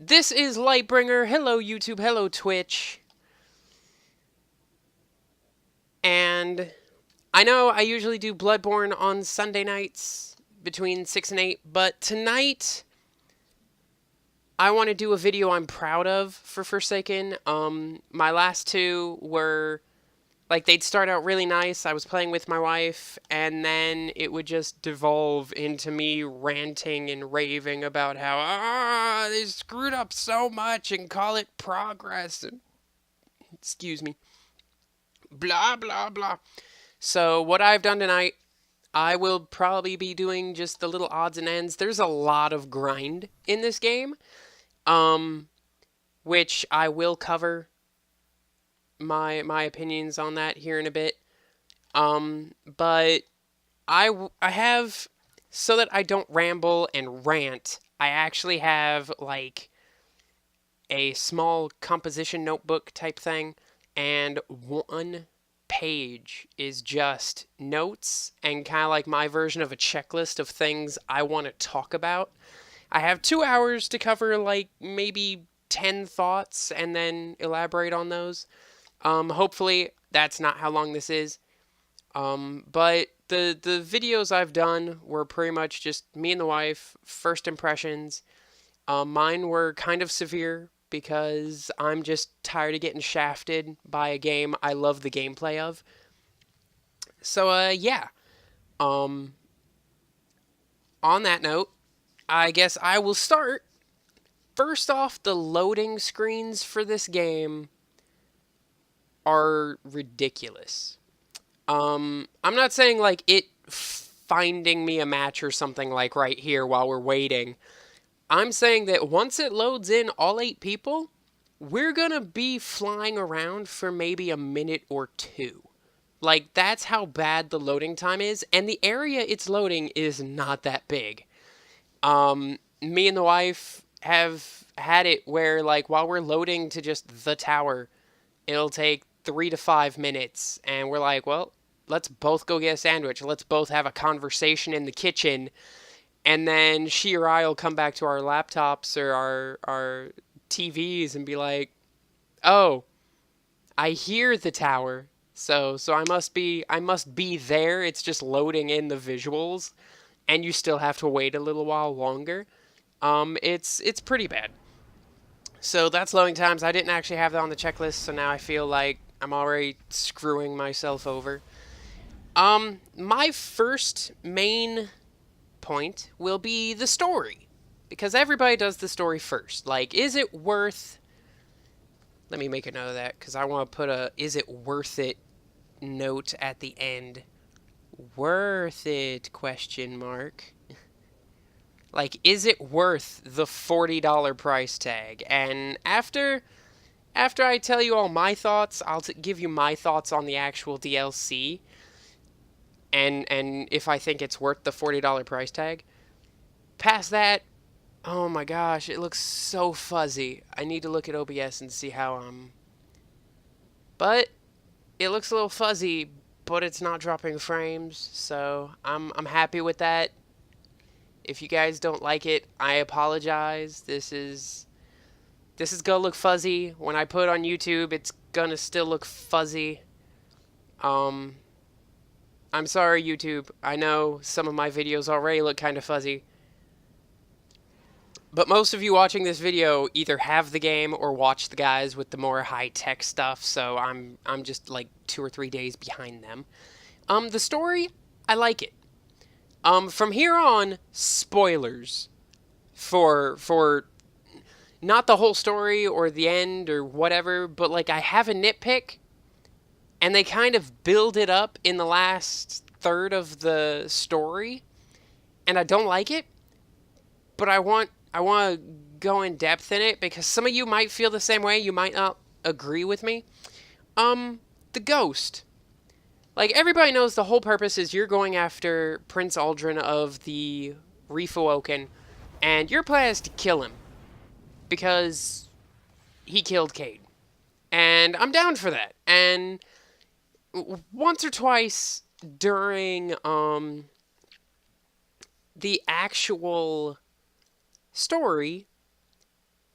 This is Lytbringr. Hello, YouTube. Hello, Twitch. And I know I usually do Bloodborne on Sunday nights between 6 and 8, but tonight I want to do a video I'm proud of for Forsaken. My last two were, like, they'd start out really nice. I was playing with my wife, and then it would just devolve into me ranting and raving about how, they screwed up so much and call it progress. And, excuse me. Blah, blah, blah. So what I've done tonight, I will probably be doing just the little odds and ends. There's a lot of grind in this game, which I will cover my opinions on that here in a bit. But I have, so that I don't ramble and rant, I actually have like a small composition notebook type thing, and one page is just notes and kind of like my version of a checklist of things I want to talk about. I have 2 hours to cover like maybe 10 thoughts and then elaborate on those. Hopefully that's not how long this is. But the videos I've done were pretty much just me and the wife, first impressions. Mine were kind of severe because I'm just tired of getting shafted by a game I love the gameplay of. So, yeah. On that note, I guess I will start. First off, the loading screens for this game are ridiculous. I'm not saying like it finding me a match or something like right here while we're waiting. I'm saying that once it loads in all 8 people, we're gonna be flying around for maybe a minute or 2. Like, that's how bad the loading time is, and the area it's loading is not that big. Me and the wife have had it where, like, while we're loading to just the tower, it'll take 3 to 5 minutes, and we're like, well, let's both go get a sandwich. Let's both have a conversation in the kitchen, and then she or I will come back to our laptops or our TVs and be like, "Oh, I hear the tower. So I must be there. It's just loading in the visuals, and you still have to wait a little while longer." It's pretty bad. So that's loading times. I didn't actually have that on the checklist, so now I feel like I'm already screwing myself over. My first main point will be the story, because everybody does the story first. Like, is it worth... Let me make a note of that, because I want to put a is it worth it note at the end. Worth it, question mark. Like, is it worth the $40 price tag? And after I tell you all my thoughts, I'll give you my thoughts on the actual DLC. And if I think it's worth the $40 price tag. Past that, oh my gosh, it looks so fuzzy. I need to look at OBS and see how but it looks a little fuzzy, but it's not dropping frames, so I'm happy with that. If you guys don't like it, I apologize. This is gonna look fuzzy. When I put it on YouTube, it's gonna still look fuzzy. I'm sorry, YouTube. I know some of my videos already look kind of fuzzy. But most of you watching this video either have the game or watch the guys with the more high-tech stuff, so I'm just like 2 or 3 days behind them. The story, I like it. From here on, spoilers for not the whole story or the end or whatever, but like I have a nitpick, and they kind of build it up in the last third of the story, and I don't like it, but I want to go in depth in it because some of you might feel the same way. You might not agree with me. The ghost. Like, everybody knows the whole purpose is you're going after Prince Aldrin of the Reef Awoken, and your plan is to kill him because he killed Cade. And I'm down for that. And once or twice during the actual story,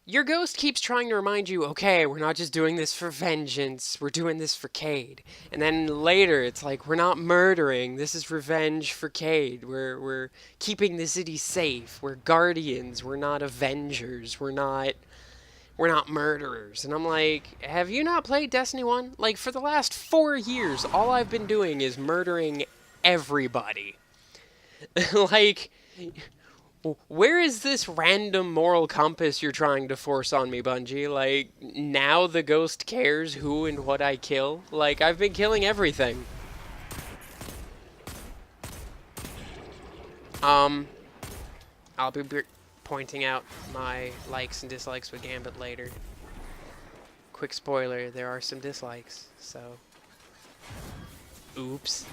your ghost keeps trying to remind you, okay, we're not just doing this for vengeance, we're doing this for Cade. And then later it's like, we're not murdering, this is revenge for Cade. We're keeping the city safe. We're guardians, we're not avengers, we're not murderers. And I'm like, have you not played Destiny 1? Like, for the last 4 years, all I've been doing is murdering everybody. Like, where is this random moral compass you're trying to force on me, Bungie? Like, now the ghost cares who and what I kill? Like, I've been killing everything. I'll be pointing out my likes and dislikes with Gambit later. Quick spoiler, there are some dislikes, so... Oops.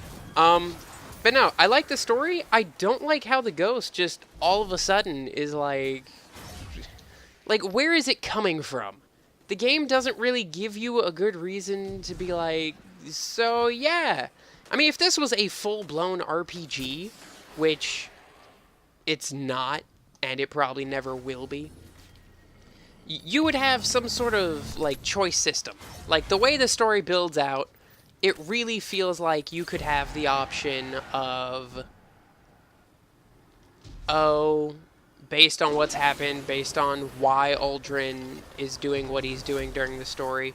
But no, I like the story. I don't like how the ghost just all of a sudden is like, where is it coming from? The game doesn't really give you a good reason to be like, so yeah. I mean, if this was a full-blown RPG, which it's not, and it probably never will be, you would have some sort of, like, choice system. Like, the way the story builds out, it really feels like you could have the option of, oh, based on what's happened, based on why Aldrin is doing what he's doing during the story,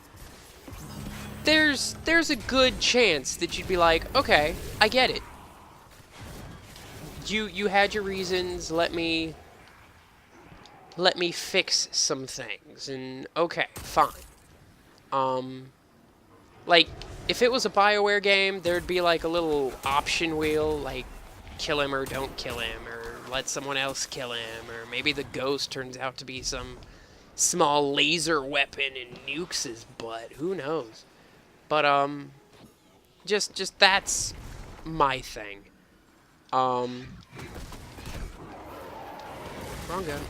there's a good chance that you'd be like, okay, I get it. You had your reasons, let me fix some things, and okay, fine. Like, if it was a BioWare game, there'd be like a little option wheel, like kill him or don't kill him, or let someone else kill him, or maybe the ghost turns out to be some small laser weapon and nukes his butt. Who knows? But just that's my thing. Wrong gun.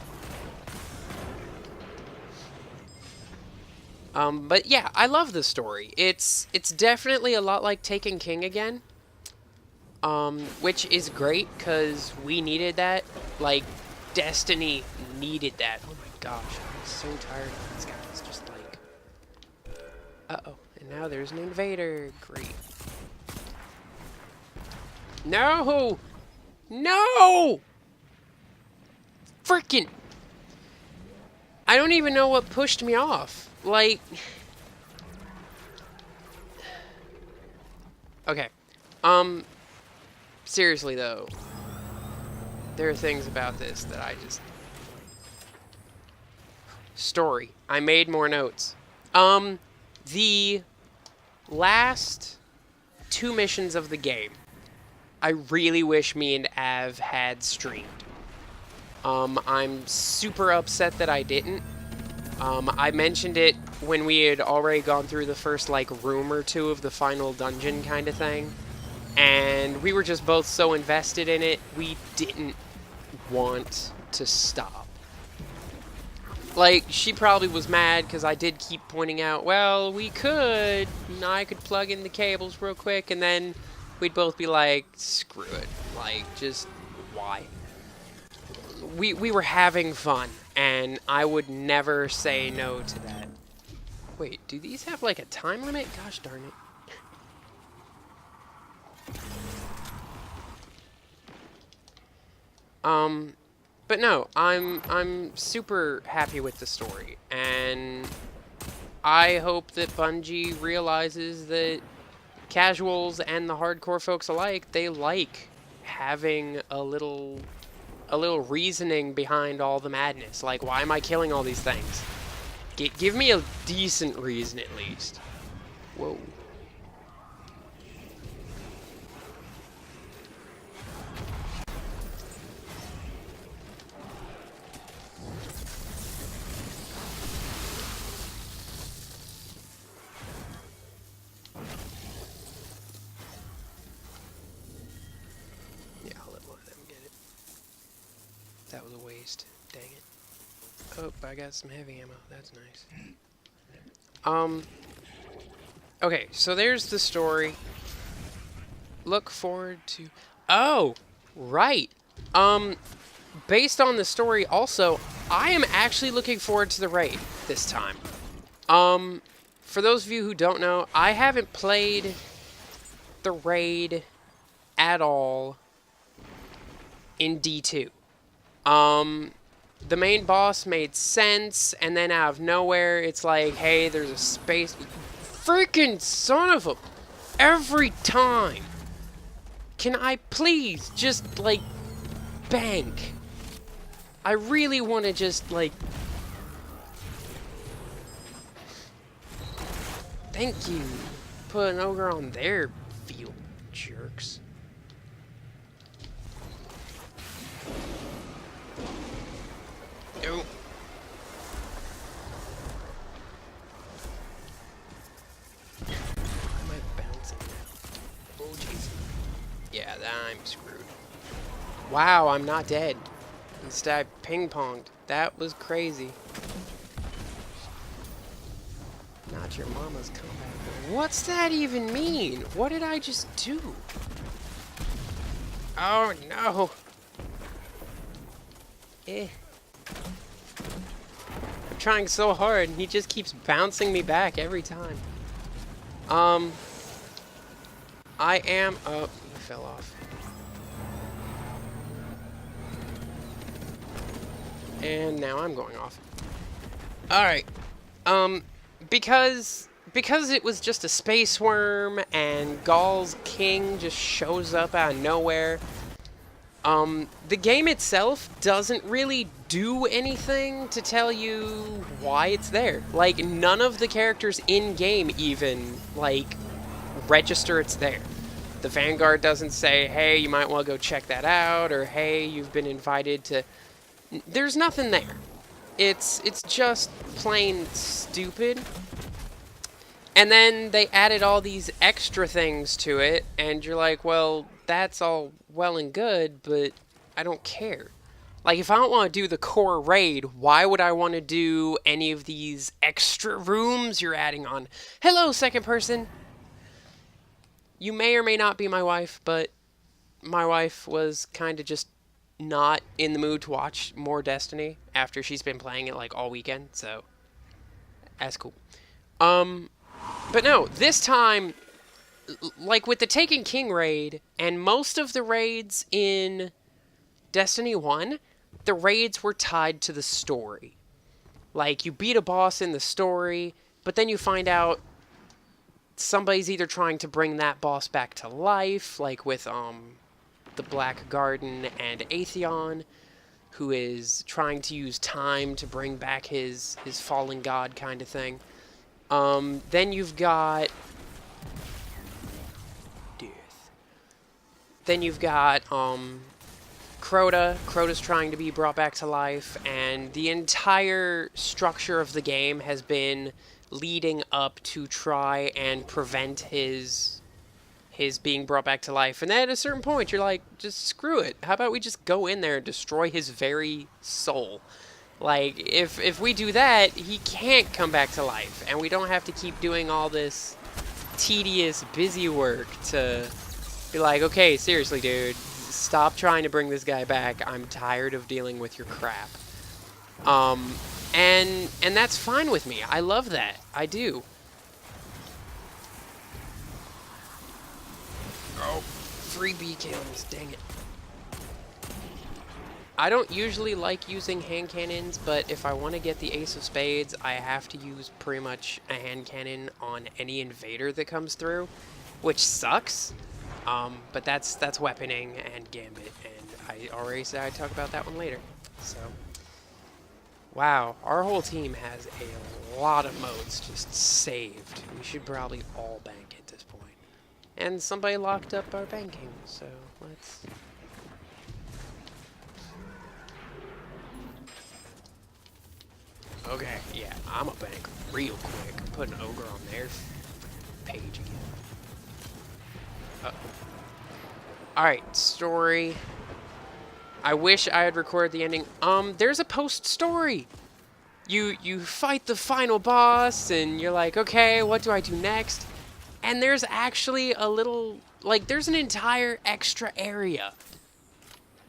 But yeah, I love the story. It's definitely a lot like Taken King again. Which is great, because we needed that. Like, Destiny needed that. Oh my gosh, I'm so tired of these guys. Just like... Uh-oh, and now there's an invader. Great. No! No! Frickin'! I don't even know what pushed me off. Like... Okay. Seriously, though. There are things about this that I just... Story. I made more notes. The last 2 missions of the game, I really wish me and Av had streamed. I'm super upset that I didn't. I mentioned it when we had already gone through the first, like, room or 2 of the final dungeon kind of thing. And we were just both so invested in it, we didn't want to stop. Like, she probably was mad because I did keep pointing out, well, we could. I could plug in the cables real quick, and then we'd both be like, screw it. Like, just, why? We were having fun, and I would never say no to that. Wait, do these have, like, a time limit? Gosh darn it. But no, I'm super happy with the story, and I hope that Bungie realizes that casuals and the hardcore folks alike, they like having a little reasoning behind all the madness. Like, why am I killing all these things? Give me a decent reason at least. Whoa. That was a waste. Dang it. Oh, I got some heavy ammo. That's nice. Okay, so there's the story. Look forward to... Oh! Right! based on the story also, I am actually looking forward to the raid this time. For those of you who don't know, I haven't played the raid at all in D2. The main boss made sense, and then out of nowhere, it's like, hey, there's a space... Freaking son of a... Every time! Can I please just, like, bank? I really want to just, like... Thank you. Put an ogre on their field, jerks. No. Why am I bouncing now? Oh, jeez. Yeah, I'm screwed. Wow, I'm not dead. Instead, I ping-ponged. That was crazy. Not your mama's comeback. What's that even mean? What did I just do? Oh, no. I'm trying so hard, and he just keeps bouncing me back every time. I am... Oh, he fell off. And now I'm going off. Alright. Because it was just a space worm, and Gaul's king just shows up out of nowhere, the game itself doesn't really do anything to tell you why it's there. Like, none of the characters in-game even, like, register it's there. The Vanguard doesn't say, hey, you might want to go check that out, or hey, you've been invited to... There's nothing there. It's just plain stupid. And then they added all these extra things to it, and you're like, well, that's all well and good, but I don't care. Like, if I don't want to do the core raid, why would I want to do any of these extra rooms you're adding on? Hello, second person! You may or may not be my wife, but my wife was kind of just not in the mood to watch more Destiny after she's been playing it, like, all weekend, so that's cool. But no, this time, like with the Taken King raid, and most of the raids in Destiny 1, the raids were tied to the story. Like, you beat a boss in the story, but then you find out somebody's either trying to bring that boss back to life, like with, the Black Garden and Atheon, who is trying to use time to bring back his fallen god kind of thing. Then you've got... Death. Then you've got, Crota. Crota's trying to be brought back to life, and the entire structure of the game has been leading up to try and prevent his being brought back to life. And then at a certain point, you're like, just screw it. How about we just go in there and destroy his very soul? Like, if we do that, he can't come back to life, and we don't have to keep doing all this tedious, busy work to be like, okay, seriously, dude, stop trying to bring this guy back. I'm tired of dealing with your crap. And that's fine with me. I love that. I do. Oh, free bee kills, dang it. I don't usually like using hand cannons, but if I want to get the Ace of Spades, I have to use pretty much a hand cannon on any invader that comes through, which sucks. But that's weaponing and Gambit, and I already said I'd talk about that one later. So, wow, our whole team has a lot of modes just saved. We should probably all bank at this point. And somebody locked up our banking, so let's... Okay, yeah, I'm a bank real quick. Put an ogre on their page again. Alright, story. I wish I had recorded the ending. There's a post-story. You fight the final boss, and you're like, okay, what do I do next? And there's actually a little, like, there's an entire extra area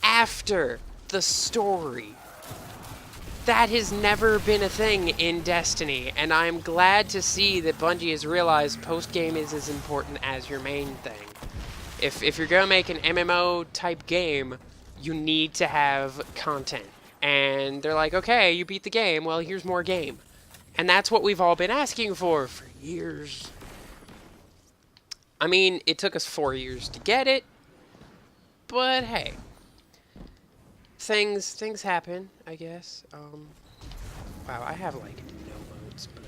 after the story. That has never been a thing in Destiny, and I'm glad to see that Bungie has realized post-game is as important as your main thing. If you're going to make an MMO-type game, you need to have content. And they're like, okay, you beat the game, well, here's more game. And that's what we've all been asking for years. I mean, it took us 4 years to get it, but hey. Things happen, I guess. Wow, I have, like, no modes, but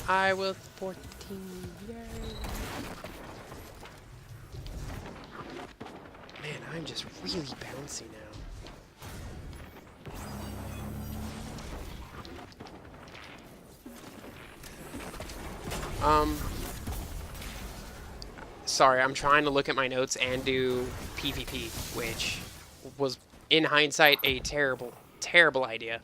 I will 14, yay. Man, I'm just really bouncy now. Sorry, I'm trying to look at my notes and do PvP, which was, in hindsight, a terrible, terrible idea.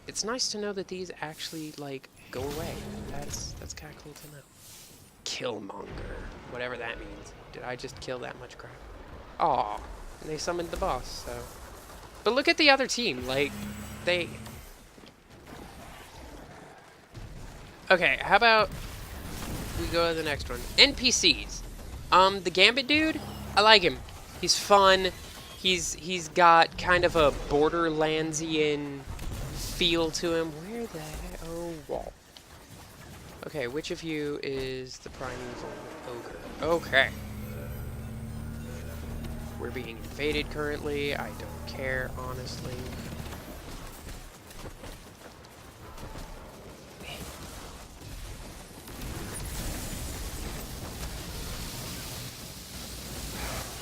It's nice to know that these actually, like, go away. That's kind of cool to know. Killmonger, whatever that means. Did I just kill that much crap? Aw, and they summoned the boss, so. But look at the other team, like, they... Okay, how about we go to the next one? NPCs. The Gambit dude, I like him. He's fun. He's got kind of a Borderlandsian feel to him. Where the heck? Oh, wall. Okay, which of you is the Primeval Ogre? Okay. We're being invaded currently. I don't care, honestly.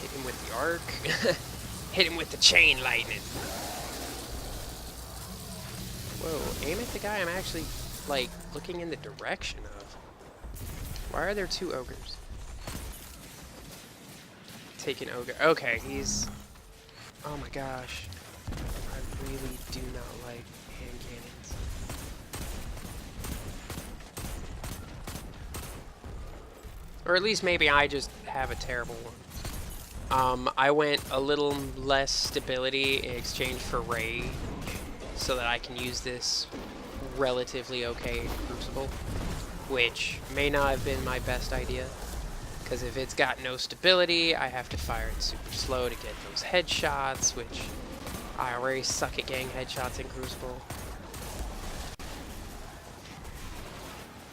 Hit him with the arc. Hit him with the chain lightning. Whoa, aim at the guy I'm actually, like, looking in the direction of. Why are there two ogres? Take an ogre. Okay, he's... Oh my gosh. I really do not like hand cannons. Or at least maybe I just have a terrible one. I went a little less stability in exchange for rage, so that I can use this relatively okay Crucible, which may not have been my best idea, because if it's got no stability, I have to fire it super slow to get those headshots, which I already suck at getting headshots in Crucible.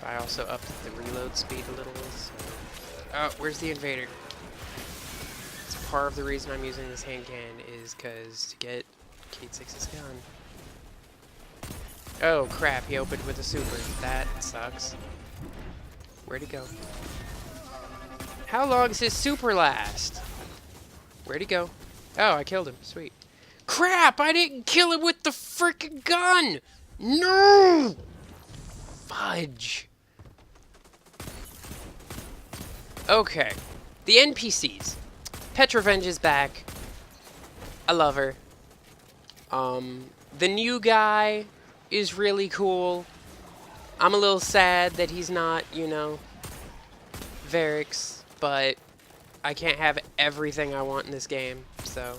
I also upped the reload speed a little, so... Oh, where's the invader? It's part of the reason I'm using this hand cannon is because to get Kate 6's gun. Oh crap, he opened with a super. That sucks. Where'd he go? How long does his super last? Where'd he go? Oh, I killed him. Sweet. Crap, I didn't kill him with the frickin' gun! No! Fudge. Okay. The NPCs. Petrovenge is back. I love her. The new guy is really cool. I'm a little sad that he's not, you know, Varix, but I can't have everything I want in this game, so.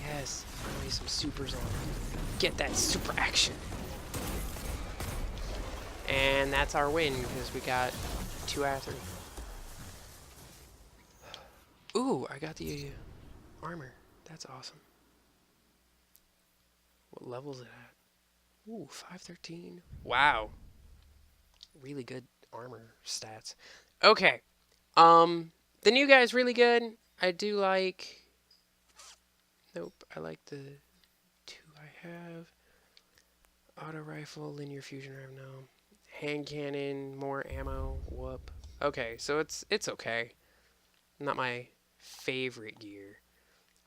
Yes, finally some supers on. Get that super action. And that's our win, because we got 2 out of 3. Ooh, I got the armor. That's awesome. What level is it at? Ooh, 513. Wow. Really good armor stats. Okay. The new guy is really good. I do like... Nope, I like the 2 I have. Auto rifle, linear fusion ram, no. Hand cannon, more ammo, whoop. Okay, so it's okay. Not my favorite gear.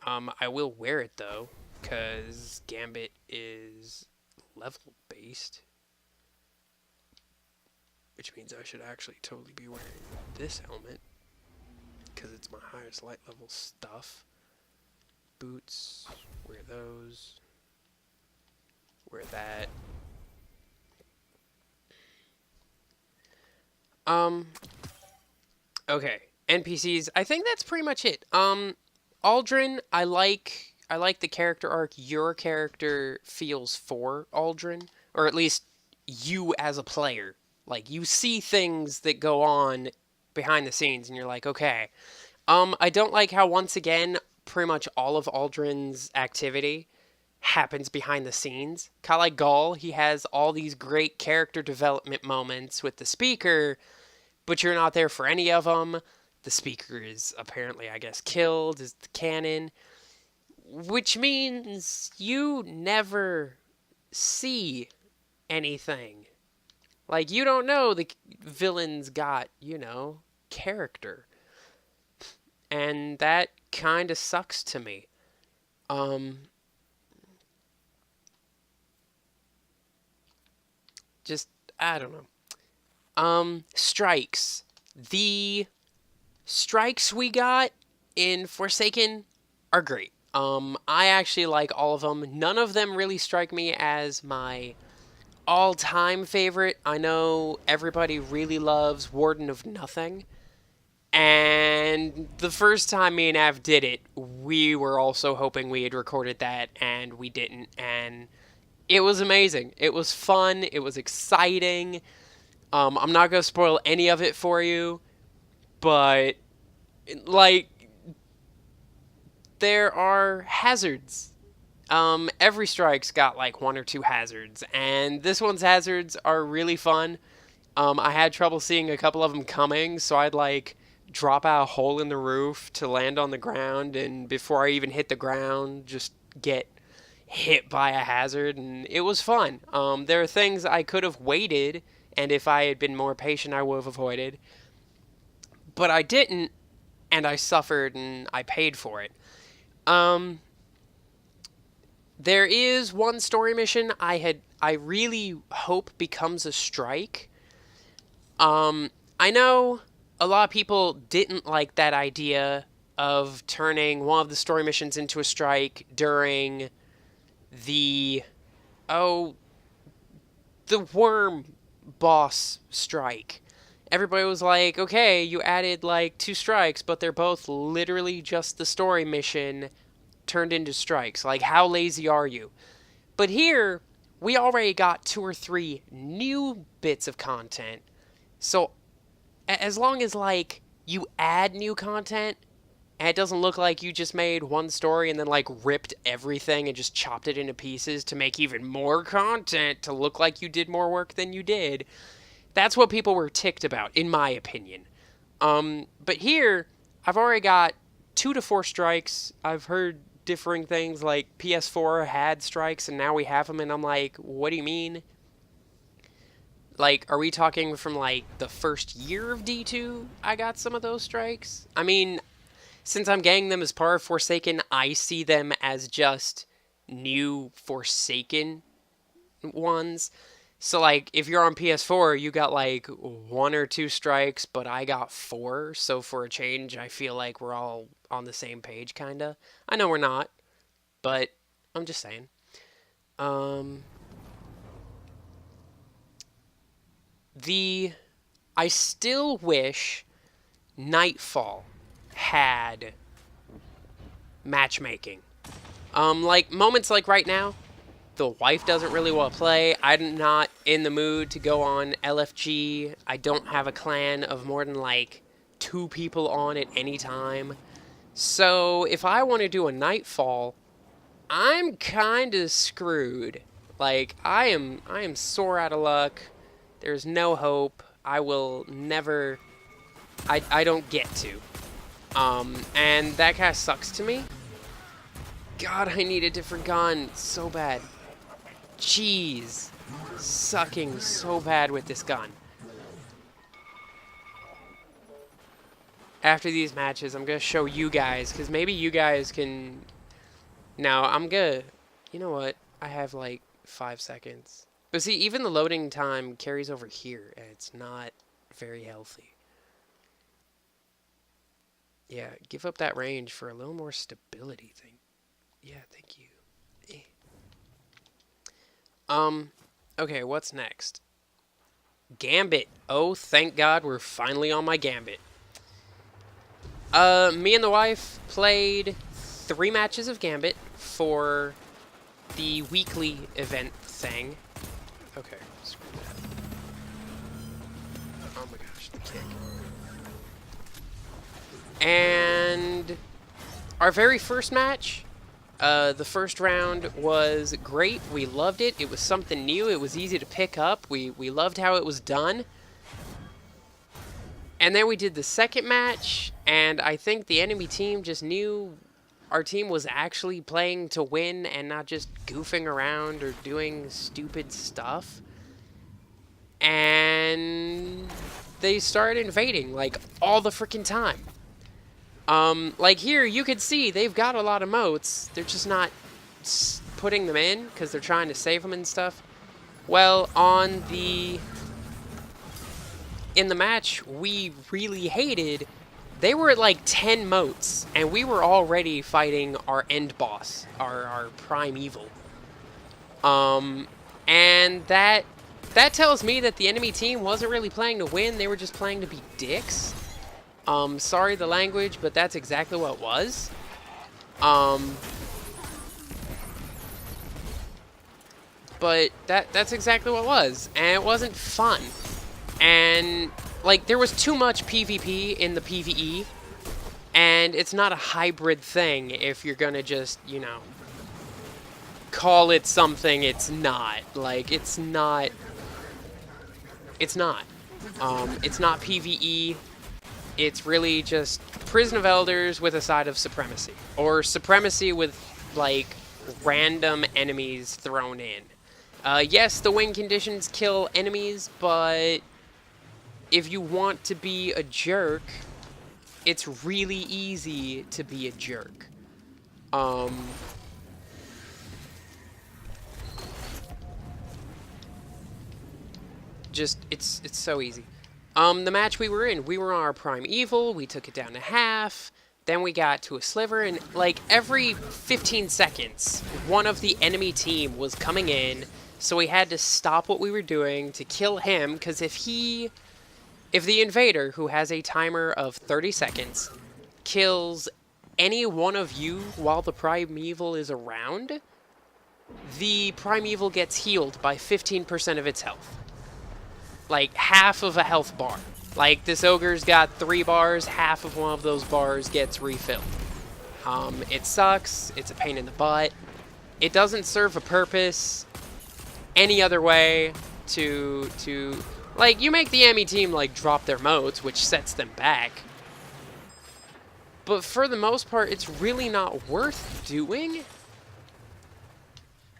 I will wear it though, because Gambit is level based. Which means I should actually totally be wearing this helmet, because it's my highest light level stuff. Boots, wear those. Wear that. Okay, NPCs, I think that's pretty much it. Aldrin, I like the character arc your character feels for Aldrin, or at least you as a player. Like you see things that go on behind the scenes and you're like, okay. I don't like how once again pretty much all of Aldrin's activity happens behind the scenes. Kinda like Gaul, he has all these great character development moments with the speaker, but you're not there for any of them. The speaker is apparently, I guess, killed, is the canon, which means you never see anything. Like, you don't know the villain's got, character. And that kind of sucks to me. Um, just, I don't know. Strikes. The strikes we got in Forsaken are great. I actually like all of them. None of them really strike me as my all-time favorite. I know everybody really loves Warden of Nothing. And the first time me and Av did it, we were also hoping we had recorded that, and we didn't. And it was amazing. It was fun. It was exciting. I'm not going to spoil any of it for you, but, like, there are hazards. Every strike's got like one or two hazards, and this one's hazards are really fun. I had trouble seeing a couple of them coming, so I'd like drop out a hole in the roof to land on the ground, and before I even hit the ground, just get hit by a hazard, and it was fun. There are things I could have waited, and if I had been more patient, I would have avoided, but I didn't, and I suffered, and I paid for it. Um, there is one story mission I really hope becomes a strike. I know a lot of people didn't like that idea of turning one of the story missions into a strike during the oh the worm boss strike. Everybody was like, okay, you added like two strikes, but they're both literally just the story mission turned into strikes. Like, how lazy are you? But here, we already got two or three new bits of content. So, as long as, like, you add new content, and it doesn't look like you just made one story and then, like, ripped everything and just chopped it into pieces to make even more content to look like you did more work than you did, that's what people were ticked about, in my opinion. But here, I've already got 2 to 4 strikes. I've heard differing things like PS4 had strikes and now we have them, and I'm like, what do you mean? Like, are we talking from like the first year of D2 I got some of those strikes? I mean, since I'm getting them as part of Forsaken, I see them as just new Forsaken ones. So, like, if you're on PS4, you got like 1 or 2 strikes, but I got 4. So, for a change, I feel like we're all on the same page, kinda. I know we're not, but I'm just saying. Um, the I still wish Nightfall had matchmaking. Like moments like right now, the wife doesn't really want to play. I'm not in the mood to go on LFG. I don't have a clan of more than like 2 people on at any time. So if I want to do a Nightfall, I'm kind of screwed. Like I am sore out of luck. There's no hope. I will never I don't get to. And that kind of sucks to me. God, I need a different gun so bad. Jeez. Sucking so bad with this gun. After these matches, I'm going to show you guys, because maybe you guys can... Now, I'm going to... You know what? I have like 5 seconds. But see, even the loading time carries over here, and it's not very healthy. Yeah, give up that range for a little more stability thing. Yeah, thank you. Okay, what's next? Gambit. Oh, thank God we're finally on my Gambit. Me and the wife played 3 matches of Gambit for the weekly event thing. Okay, screw that. Oh my gosh, the kick. And our very first match, the first round was great. We loved it. It was something new. It was easy to pick up. We loved how it was done. And then we did the second match, and I think the enemy team just knew our team was actually playing to win and not just goofing around or doing stupid stuff. And they started invading, like, all the freaking time. Like here, you could see they've got a lot of moats. They're just not putting them in because they're trying to save them and stuff. Well, in the match we really hated, they were at like 10 moats, and we were already fighting our end boss, our Primeval. And that tells me that the enemy team wasn't really playing to win. They were just playing to be dicks. Sorry the language, but that's exactly what it was. But that's exactly what it was, and it wasn't fun. And, like, there was too much PvP in the PvE, and it's not a hybrid thing if you're gonna just, you know, call it something it's not. Like, it's not. It's not PvE. It's really just Prison of Elders with a side of Supremacy. Or Supremacy with, like, random enemies thrown in. Yes, the win conditions kill enemies, but if you want to be a jerk, it's really easy to be a jerk. It's so easy. The match we were in, we were on our Primeval, we took it down to half, then we got to a sliver, and like every 15 seconds, one of the enemy team was coming in, so we had to stop what we were doing to kill him, because if the invader, who has a timer of 30 seconds, kills any one of you while the Primeval is around, the Primeval gets healed by 15% of its health. Like, half of a health bar. Like, this ogre's got 3 bars, half of one of those bars gets refilled. It sucks, it's a pain in the butt. It doesn't serve a purpose any other way to like, you make the enemy team, like, drop their moats, which sets them back. But for the most part, it's really not worth doing.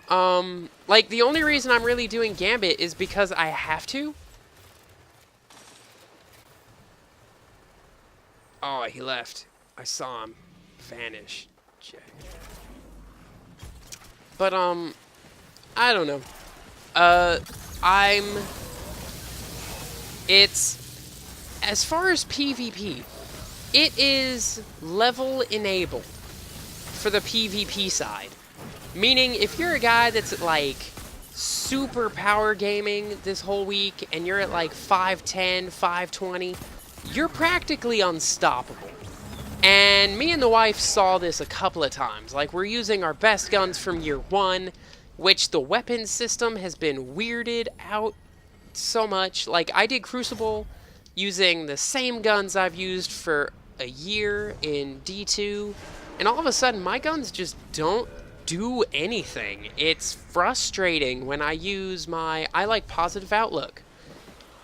Like, the only reason I'm really doing Gambit is because I have to. Oh, he left. I saw him vanish. Check. But, I don't know. It's, as far as PvP, it is level enabled for the PvP side. Meaning, if you're a guy that's, like, super power gaming this whole week, and you're at, like, 510, 520, you're practically unstoppable. And me and the wife saw this a couple of times. Like, we're using our best guns from year 1, which the weapon system has been weirded out so much. Like, I did Crucible using the same guns I've used for a year in D2, and all of a sudden my guns just don't do anything. It's frustrating when I use I like Positive Outlook.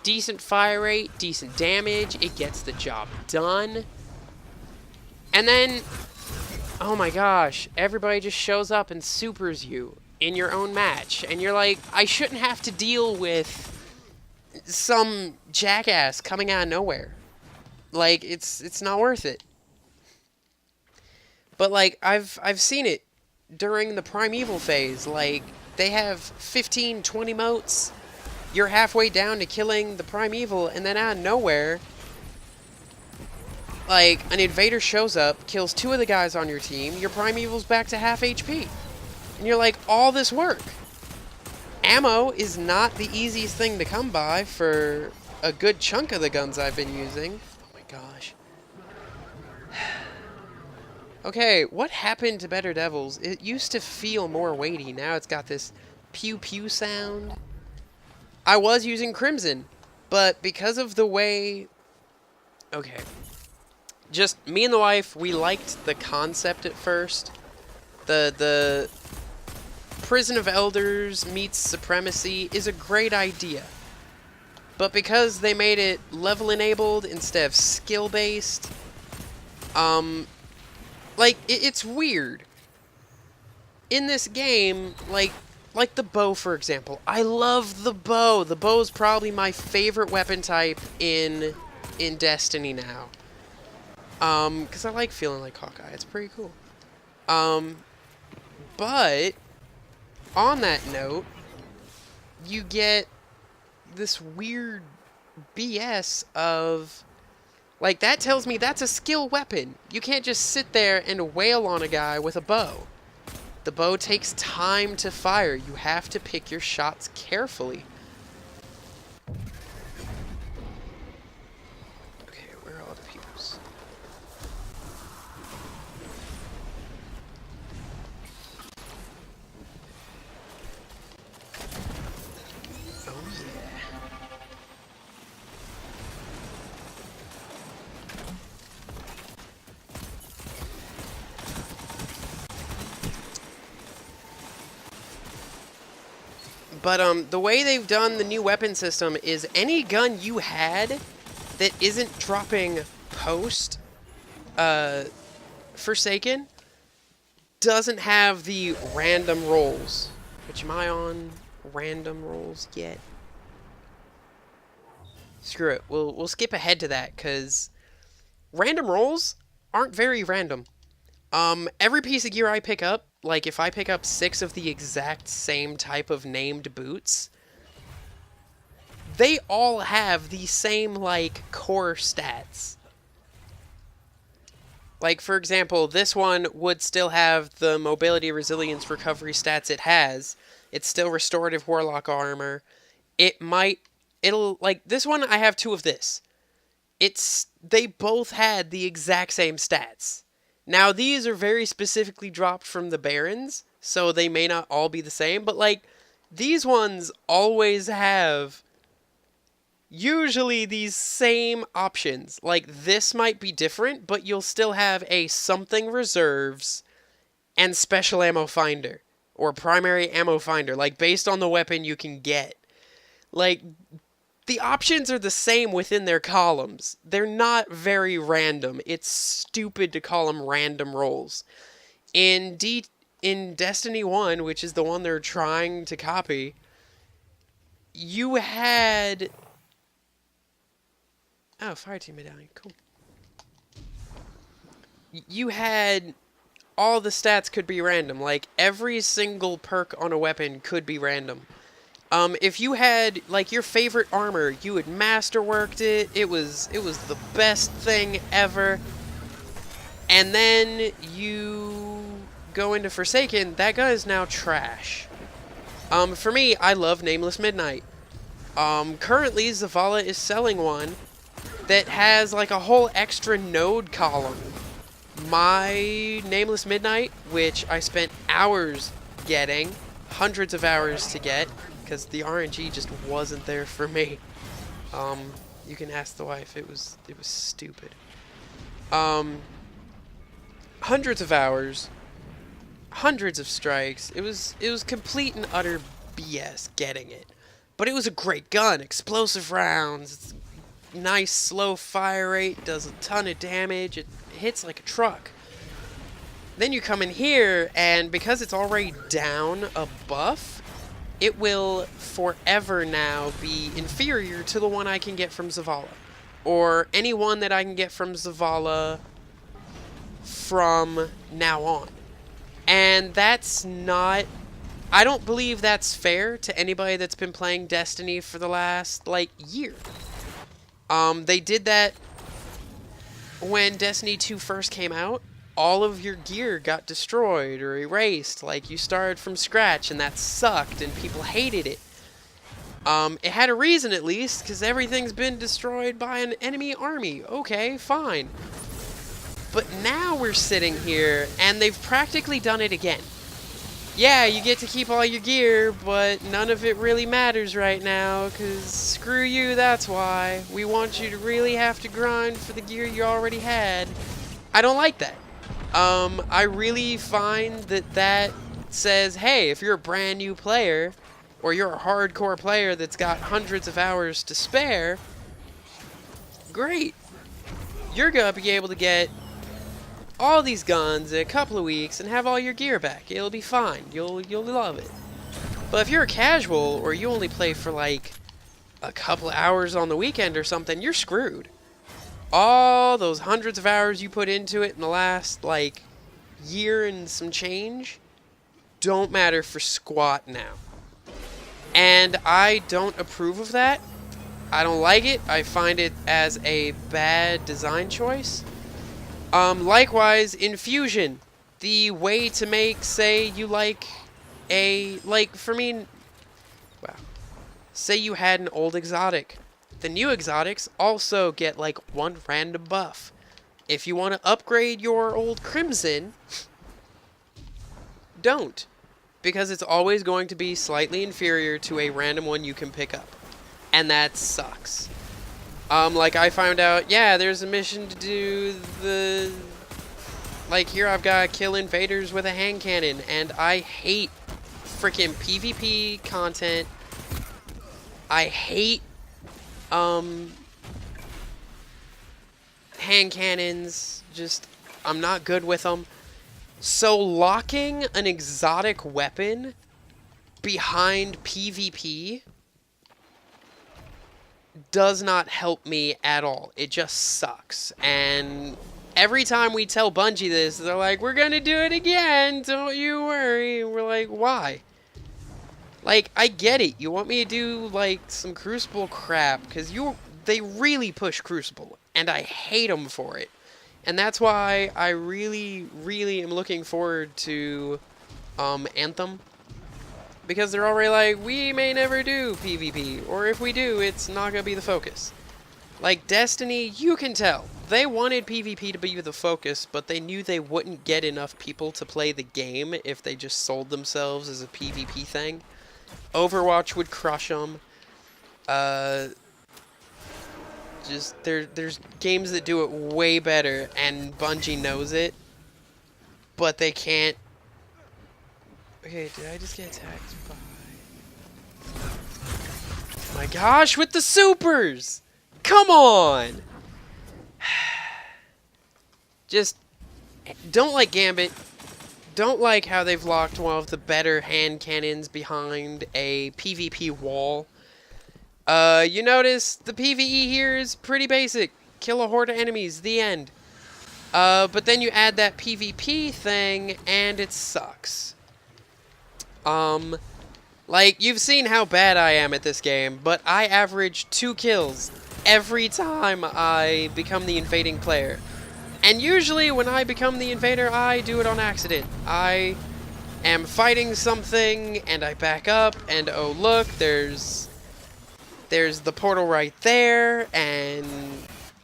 Decent fire rate, decent damage, it gets the job done. And then, oh my gosh, everybody just shows up and supers you in your own match, and you're like, I shouldn't have to deal with some jackass coming out of nowhere. Like, it's not worth it. But, like, I've seen it during the Primeval phase. Like, they have 15, 20 moats. You're halfway down to killing the Primeval, and then out of nowhere, like, an invader shows up, kills 2 of the guys on your team, your Primeval's back to half HP. And you're like, all this work. Ammo is not the easiest thing to come by for a good chunk of the guns I've been using. Oh my gosh. Okay, what happened to Better Devils? It used to feel more weighty. Now it's got this pew pew sound. I was using Crimson, but because of the way... Okay. Just me and the wife, we liked the concept at first. The Prison of Elders meets Supremacy is a great idea. But because they made it level enabled instead of skill based, like it's weird. In this game, like the bow, for example, I love the bow. The bow is probably my favorite weapon type in Destiny now. Because I like feeling like Hawkeye. It's pretty cool. But on that note, you get this weird BS of, like, that tells me that's a skill weapon. You can't just sit there and wail on a guy with a bow. The bow takes time to fire. You have to pick your shots carefully. Okay, where are all the peeps? Oh yeah. But the way they've done the new weapon system is any gun you had that isn't dropping post Forsaken doesn't have the random rolls. Which, am I on random rolls yet? Screw it. We'll skip ahead to that, because random rolls aren't very random. Every piece of gear I pick up, like if I pick up 6 of the exact same type of named boots, they all have the same, like, core stats. Like, for example, this one would still have the mobility, resilience, recovery stats it has. It's still restorative warlock armor. It'll, like, this one, I have 2 of this. They both had the exact same stats. Now, these are very specifically dropped from the Barons, so they may not all be the same, but, like, these ones always have usually these same options. Like, this might be different, but you'll still have a something reserves and special ammo finder, or primary ammo finder, like, based on the weapon you can get. Like, the options are the same within their columns. They're not very random. It's stupid to call them random rolls. In Destiny 1, which is the one they're trying to copy, you had... Oh, fireteam medallion. Cool. You had... all the stats could be random. Like, every single perk on a weapon could be random. If you had, like, your favorite armor, you had masterworked it. It was the best thing ever. And then you go into Forsaken. That gun is now trash. For me, I love Nameless Midnight. Currently, Zavala is selling one that has, like, a whole extra node column. My Nameless Midnight, which I spent hours getting, hundreds of hours to get, because the RNG just wasn't there for me. You can ask the wife. It was stupid. Hundreds of hours, hundreds of strikes. It was complete and utter BS getting it. But it was a great gun. Explosive rounds. It's nice slow fire rate. Does a ton of damage. It hits like a truck. Then you come in here, and because it's already down a buff, it will forever now be inferior to the one I can get from Zavala. Or any one that I can get from Zavala from now on. And that's not... I don't believe that's fair to anybody that's been playing Destiny for the last, like, year. They did that when Destiny 2 first came out. All of your gear got destroyed or erased. Like, you started from scratch, and that sucked, and people hated it. It had a reason, at least, because everything's been destroyed by an enemy army. Okay, fine. But now we're sitting here, and they've practically done it again. Yeah, you get to keep all your gear, but none of it really matters right now, because screw you, that's why. We want you to really have to grind for the gear you already had. I don't like that. I really find that says, hey, if you're a brand new player, or you're a hardcore player that's got hundreds of hours to spare, great. You're gonna be able to get all these guns in a couple of weeks and have all your gear back. It'll be fine. You'll love it. But if you're a casual, or you only play for like a couple of hours on the weekend or something, you're screwed. All those hundreds of hours you put into it in the last like year and some change don't matter for squat now. And I don't approve of that. I don't like it. I find it as a bad design choice. Likewise, Infusion. The way to make, say, you like for me, wow. Say you had an old exotic. The new exotics also get, like, one random buff. If you want to upgrade your old Crimson, don't. Because it's always going to be slightly inferior to a random one you can pick up. And that sucks. Like, I found out, yeah, there's a mission to do the... Like, here I've got to kill invaders with a hand cannon, and I hate freaking PvP content. I hate, hand cannons. Just, I'm not good with them. So, locking an exotic weapon behind PvP does not help me at all. It just sucks. And every time we tell Bungie this, they're like, we're gonna do it again, don't you worry. And we're like, why? Like, I get it. You want me to do, like, some Crucible crap, because they really push Crucible, and I hate them for it. And that's why I really, really am looking forward to Anthem. Because they're already like, we may never do PvP, or if we do, it's not going to be the focus. Like Destiny, you can tell. They wanted PvP to be the focus, but they knew they wouldn't get enough people to play the game if they just sold themselves as a PvP thing. Overwatch would crush them. Just, there's games that do it way better, and Bungie knows it, but they can't. Okay, did I just get attacked by... My gosh, with the supers! Come on! Just, don't like Gambit. Don't like how they've locked one of the better hand cannons behind a PvP wall. You notice the PvE here is pretty basic. Kill a horde of enemies, the end. But then you add that PvP thing, and it sucks. Like, you've seen how bad I am at this game, but I average 2 kills every time I become the invading player. And usually when I become the invader, I do it on accident. I am fighting something, and I back up, and oh look, there's the portal right there, and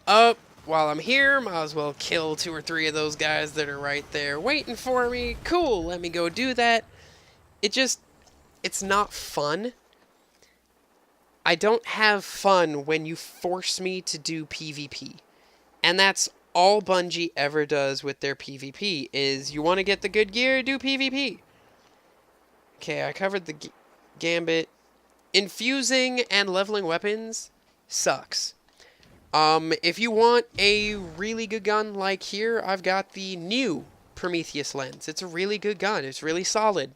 while I'm here, might as well kill 2 or 3 of those guys that are right there waiting for me. Cool, let me go do that. It's not fun. I don't have fun when you force me to do PvP. And that's all Bungie ever does with their PvP, is you want to get the good gear, do PvP. Okay, I covered the Gambit. Infusing and leveling weapons sucks. If you want a really good gun like here, I've got the new Prometheus lens. It's a really good gun. It's really solid.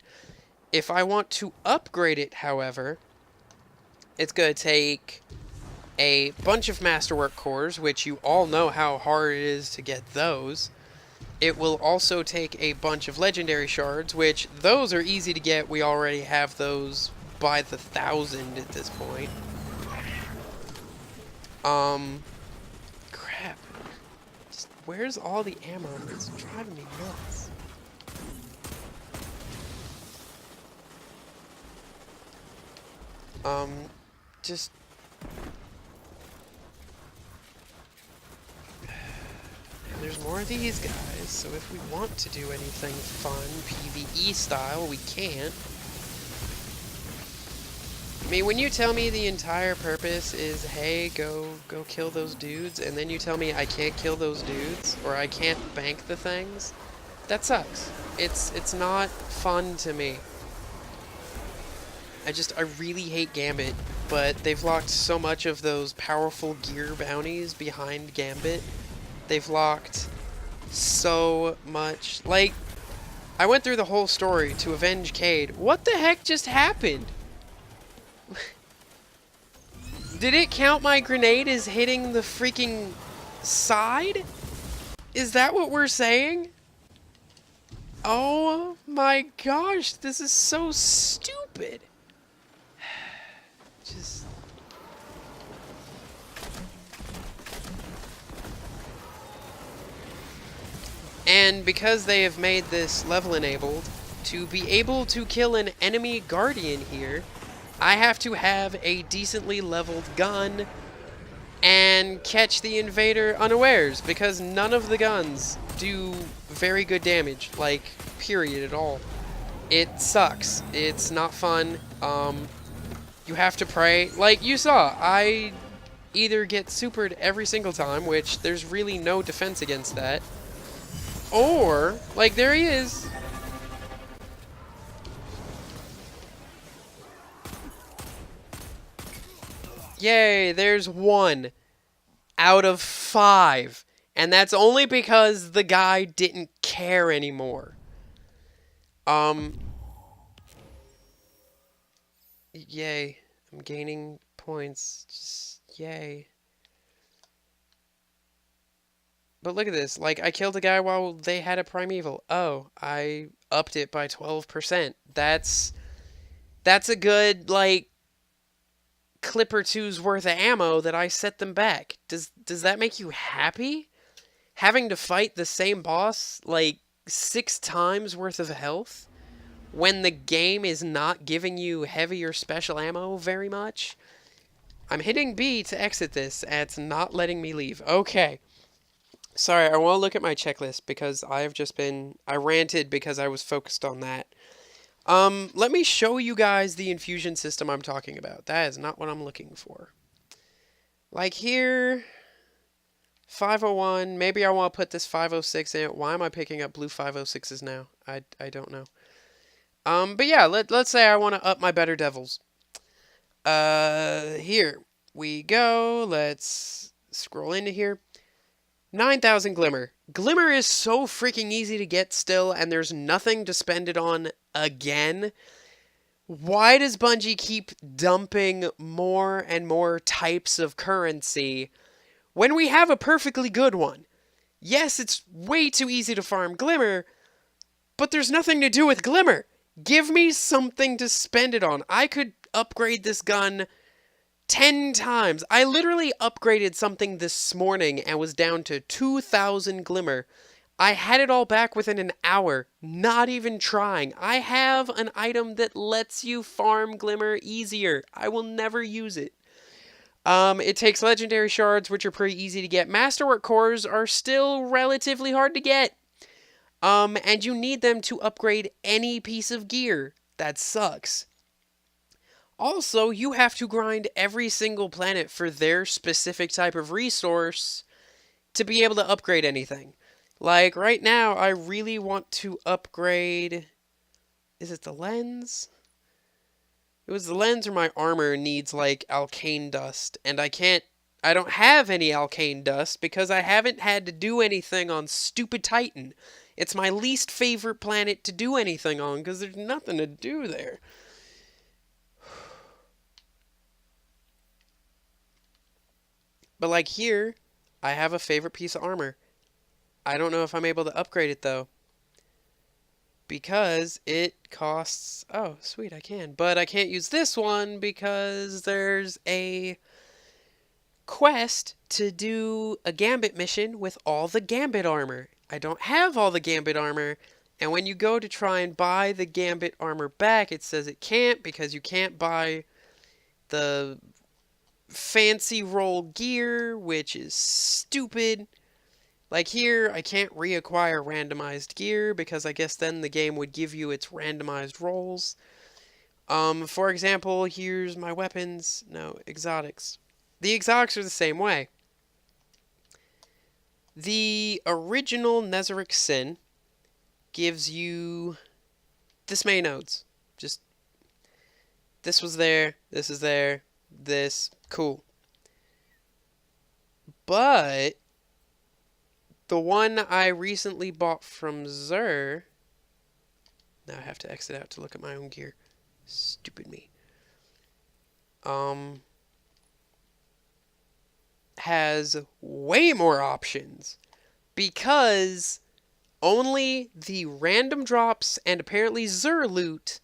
If I want to upgrade it, however, it's going to take a bunch of Masterwork cores, which you all know how hard it is to get those. It will also take a bunch of Legendary Shards, which those are easy to get. We already have those by the 1,000 at this point. Crap. Just, where's all the ammo? It's driving me nuts. Just... There's more of these guys, so if we want to do anything fun, PvE style, we can't. I mean, when you tell me the entire purpose is, hey, go kill those dudes, and then you tell me I can't kill those dudes, or I can't bank the things, that sucks. It's not fun to me. I really hate Gambit, but they've locked so much of those powerful gear bounties behind Gambit. They've locked so much. Like, I went through the whole story to avenge Cade. What the heck just happened? Did it count my grenade as hitting the freaking side? Is that what we're saying? Oh my gosh, this is so stupid. Just... And because they have made this level enabled, to be able to kill an enemy guardian here, I have to have a decently leveled gun and catch the invader unawares, because none of the guns do very good damage, like, period at all. It sucks. It's not fun. You have to pray. Like you saw, I either get supered every single time, which there's really no defense against that, or, like, there he is. Yay, there's 1 out of 5. And that's only because the guy didn't care anymore. Yay. I'm gaining points. Just, yay. But look at this. Like, I killed a guy while they had a Primeval. Oh, I upped it by 12%. That's a good, like, clip or two's worth of ammo that I set them back. Does that make you happy? Having to fight the same boss, like, 6 times worth of health when the game is not giving you heavy or special ammo very much? I'm hitting B to exit this, and it's not letting me leave. Okay. Sorry, I want to look at my checklist because I ranted because I was focused on that. Let me show you guys the infusion system I'm talking about. That is not what I'm looking for. Like here, 501, maybe I want to put this 506 in it. Why am I picking up blue 506s now? I don't know. But yeah, let's say I want to up my better devils. Here we go. Let's scroll into here. 9,000 Glimmer. Glimmer is so freaking easy to get still, and there's nothing to spend it on again. Why does Bungie keep dumping more and more types of currency when we have a perfectly good one? Yes, it's way too easy to farm Glimmer, but there's nothing to do with Glimmer. Give me something to spend it on. I could upgrade this gun 10 times. I literally upgraded something this morning and was down to 2,000 Glimmer. I had it all back within an hour, not even trying. I have an item that lets you farm Glimmer easier. I will never use it. It takes legendary shards, which are pretty easy to get. Masterwork cores are still relatively hard to get. And you need them to upgrade any piece of gear. That sucks. Also, you have to grind every single planet for their specific type of resource to be able to upgrade anything. Like, right now, I really want to upgrade... Is it the lens? It was the lens, or my armor needs, like, alkane dust. And I don't have any alkane dust because I haven't had to do anything on stupid Titan. It's my least favorite planet to do anything on because there's nothing to do there. But like here, I have a favorite piece of armor. I don't know if I'm able to upgrade it though. Because it costs... Oh, sweet, I can. But I can't use this one because there's a quest to do a Gambit mission with all the Gambit armor. I don't have all the Gambit armor. And when you go to try and buy the Gambit armor back, it says it can't because you can't buy the fancy roll gear, which is stupid. Like here, I can't reacquire randomized gear because I guess then the game would give you its randomized rolls. For example, here's my weapons. No, exotics. The exotics are the same way. The original Nezarec Sin gives you this many nodes. Just this was there, this is there, this, cool. But the one I recently bought from Xur, now I have to exit out to look at my own gear. Stupid me. Has way more options because only the random drops and apparently Xur loot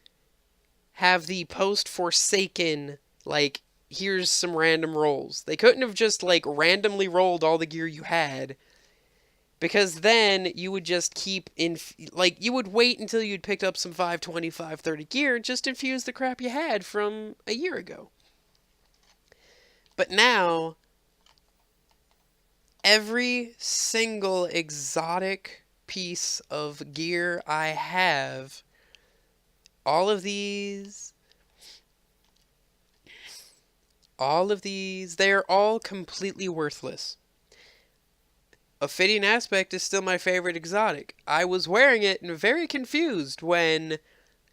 have the post-Forsaken, like, here's some random rolls. They couldn't have just, like, randomly rolled all the gear you had, because then you would just keep like, you would wait until you'd picked up some 520, 530 gear and just infuse the crap you had from a year ago. But now, every single exotic piece of gear I have, all of these, they're all completely worthless. Ophidian Aspect is still my favorite exotic. I was wearing it and very confused when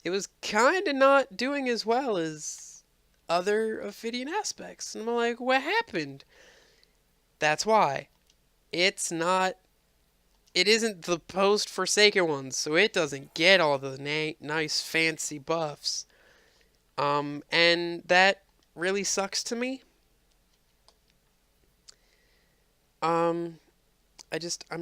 it was kind of not doing as well as other Ophidian Aspects. And I'm like, what happened? That's why. It isn't the post-Forsaken ones, so it doesn't get all the nice fancy buffs. And that really sucks to me. I'm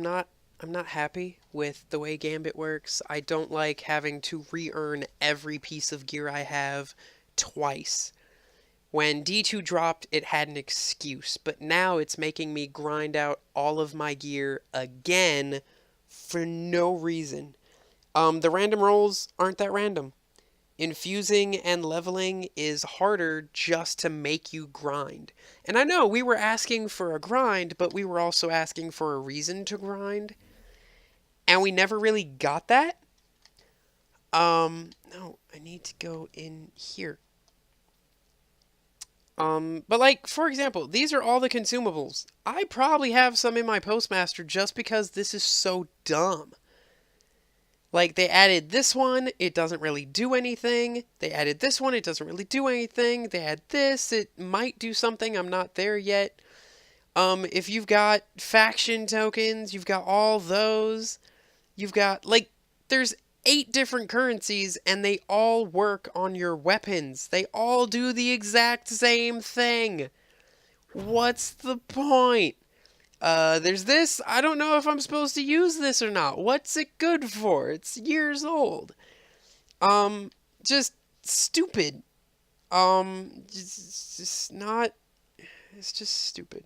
not happy with the way Gambit works. I don't like having to re-earn every piece of gear I have twice. When D2 dropped, it had an excuse, but now it's making me grind out all of my gear again for no reason. The random rolls aren't that random. Infusing and leveling is harder just to make you grind. And I know we were asking for a grind, but we were also asking for a reason to grind. And we never really got that. No, I need to go in here. But like, for example, these are all the consumables. I probably have some in my Postmaster just because this is so dumb. Like, they added this one, it doesn't really do anything. They added this one, it doesn't really do anything. They add this, it might do something, I'm not there yet. If you've got faction tokens, you've got all those. You've got, like, there's 8 different currencies, and they all work on your weapons. They all do the exact same thing. What's the point? There's this. I don't know if I'm supposed to use this or not. What's it good for? It's years old. Just stupid. Just not. It's just stupid.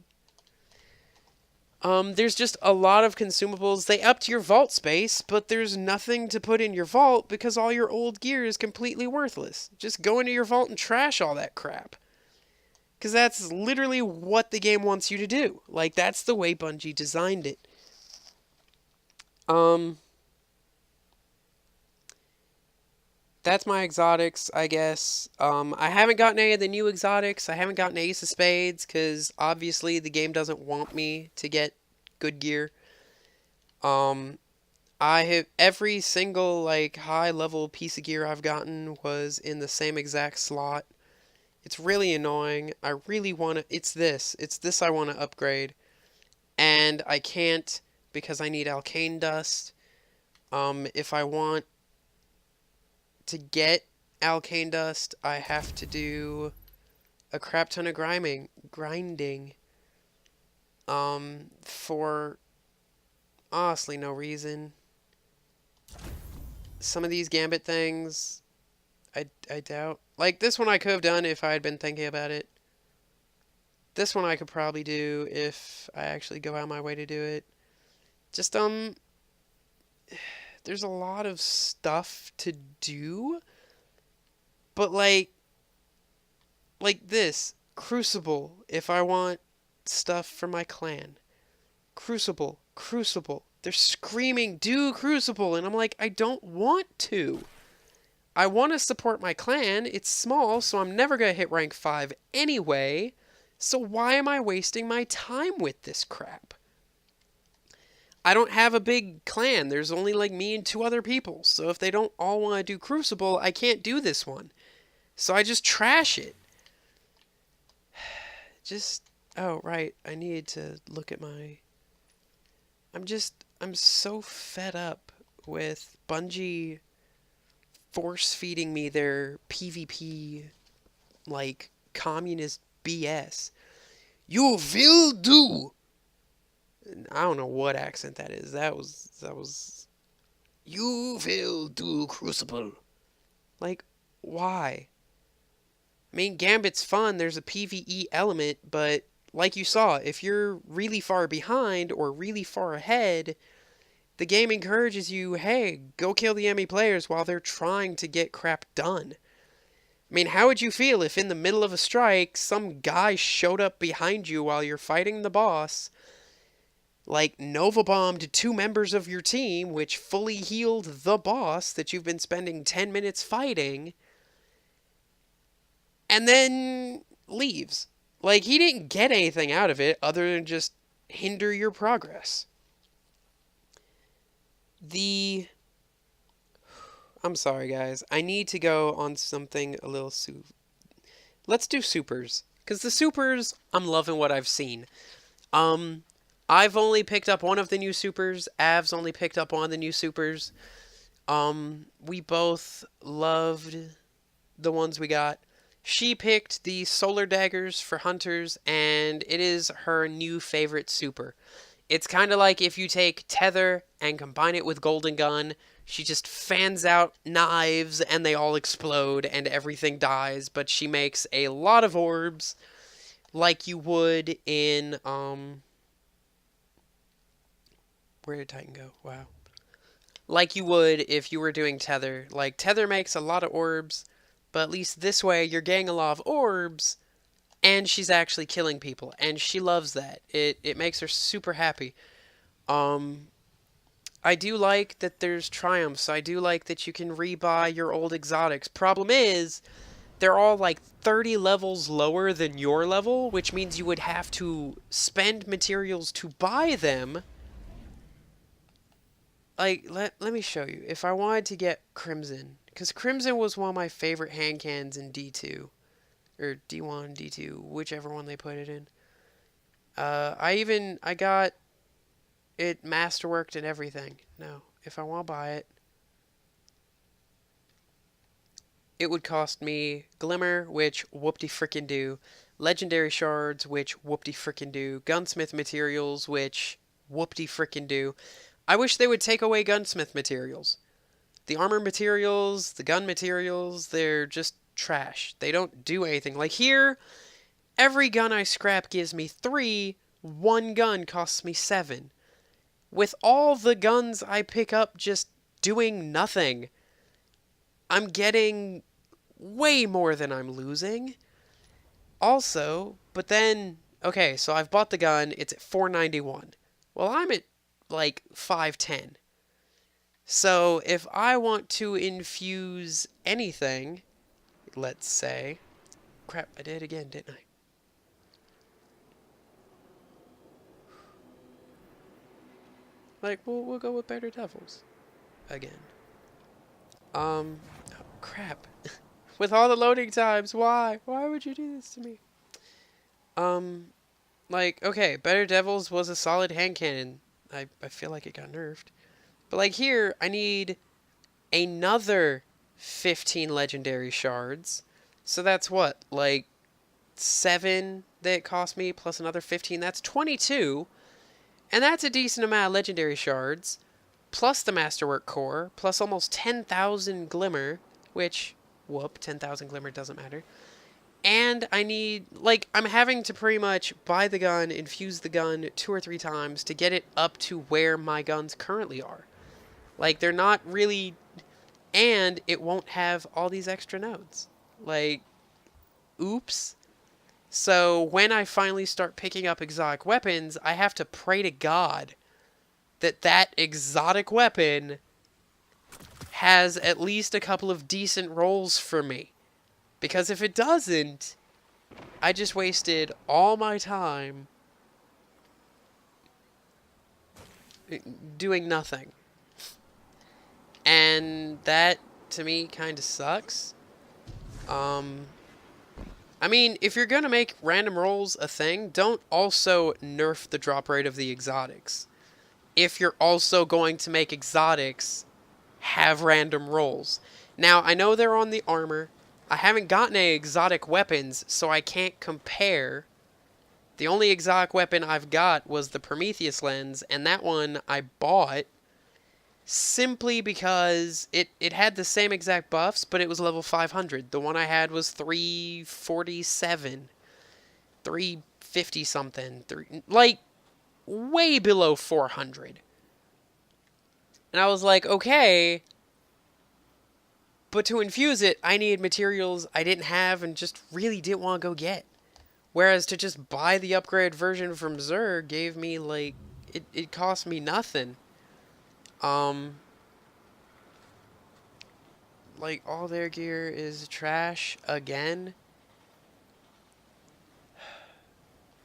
There's just a lot of consumables. They upped your vault space, but there's nothing to put in your vault because all your old gear is completely worthless. Just go into your vault and trash all that crap. Because that's literally what the game wants you to do. Like, that's the way Bungie designed it. That's my exotics, I guess. I haven't gotten any of the new exotics. I haven't gotten Ace of Spades, because obviously the game doesn't want me to get good gear. I have every single, like, high-level piece of gear I've gotten was in the same exact slot. It's really annoying. I really want to... It's this I want to upgrade. And I can't because I need Alkane Dust. If I want to get Alkane Dust, I have to do a crap ton of grinding. For honestly no reason. Some of these Gambit things, I doubt. Like, this one I could have done if I had been thinking about it. This one I could probably do if I actually go out of my way to do it. Just, there's a lot of stuff to do. But, like this. Crucible, if I want stuff for my clan. Crucible, Crucible. They're screaming, do Crucible. And I'm like, I don't want to. I want to support my clan. It's small, so I'm never going to hit rank 5 anyway. So why am I wasting my time with this crap? I don't have a big clan. There's only like me and 2 other people. So if they don't all want to do Crucible, I can't do this one. So I just trash it. Oh, right. I need to look at my... I'm so fed up with Bungie force feeding me their PvP, like, communist BS. You will do! I don't know what accent that is. That was... You will do Crucible. Like, why? I mean, Gambit's fun, there's a PvE element, but like you saw, if you're really far behind or really far ahead, the game encourages you, hey, go kill the enemy players while they're trying to get crap done. I mean, how would you feel if in the middle of a strike, some guy showed up behind you while you're fighting the boss, like Nova bombed 2 members of your team, which fully healed the boss that you've been spending 10 minutes fighting, and then leaves? Like, he didn't get anything out of it other than just hinder your progress. I'm sorry, guys. I need to go on something a little Let's do supers. Because the supers, I'm loving what I've seen. I've only picked up one of the new supers. Av's only picked up one of the new supers. We both loved the ones we got. She picked the Solar Daggers for Hunters, and it is her new favorite super. It's kind of like if you take Tether and combine it with Golden Gun. She just fans out knives, and they all explode, and everything dies, but she makes a lot of orbs, like you would in, where did Titan go? Wow. Like you would if you were doing Tether. Like, Tether makes a lot of orbs, but at least this way, you're getting a lot of orbs, and she's actually killing people, and she loves that. It makes her super happy. I do like that there's triumphs. I do like that you can rebuy your old exotics. Problem is, they're all like 30 levels lower than your level, which means you would have to spend materials to buy them. Like, let me show you. If I wanted to get Crimson, because Crimson was one of my favorite hand cannons in D2. Or D1, D2, whichever one they put it in. I got it masterworked and everything. No, if I want to buy it, it would cost me Glimmer, which whoop-de-frickin' do. Legendary Shards, which whoop-de-frickin' do. Gunsmith Materials, which whoop-de-frickin' do. I wish they would take away Gunsmith Materials. The armor materials, the gun materials, they're just trash. They don't do anything. Like here, every gun I scrap gives me 3, 1 gun costs me 7. With all the guns I pick up just doing nothing, I'm getting way more than I'm losing. Also, but then, okay, so I've bought the gun, it's at $491. Well, I'm at like $510. So if I want to infuse anything, let's say, crap, I did it again, didn't I? Like, we'll go with Better Devils again. Oh, crap. With all the loading times, why? Why would you do this to me? Like, okay, Better Devils was a solid hand cannon. I feel like it got nerfed. But like here, I need another 15 legendary shards. So that's what, like 7 that it cost me plus another 15. That's 22. And that's a decent amount of legendary shards. Plus the Masterwork Core. Plus almost 10,000 Glimmer. Which, whoop, 10,000 Glimmer doesn't matter. And I need, like, I'm having to pretty much buy the gun, infuse the gun 2 or 3 times to get it up to where my guns currently are. Like, they're not really... And it won't have all these extra nodes. Like, oops. So when I finally start picking up exotic weapons, I have to pray to God that that exotic weapon has at least a couple of decent rolls for me. Because if it doesn't, I just wasted all my time doing nothing. And that, to me, kind of sucks. I mean, if you're going to make random rolls a thing, don't also nerf the drop rate of the exotics. If you're also going to make exotics have random rolls. Now, I know they're on the armor. I haven't gotten any exotic weapons, so I can't compare. The only exotic weapon I've got was the Prometheus lens, and that one I bought simply because it had the same exact buffs, but it was level 500. The one I had was 347, 350 something, like way below 400. And I was like, okay, but to infuse it, I needed materials I didn't have and just really didn't want to go get. Whereas to just buy the upgraded version from Zerg gave me, like, it cost me nothing. Like, all their gear is trash again.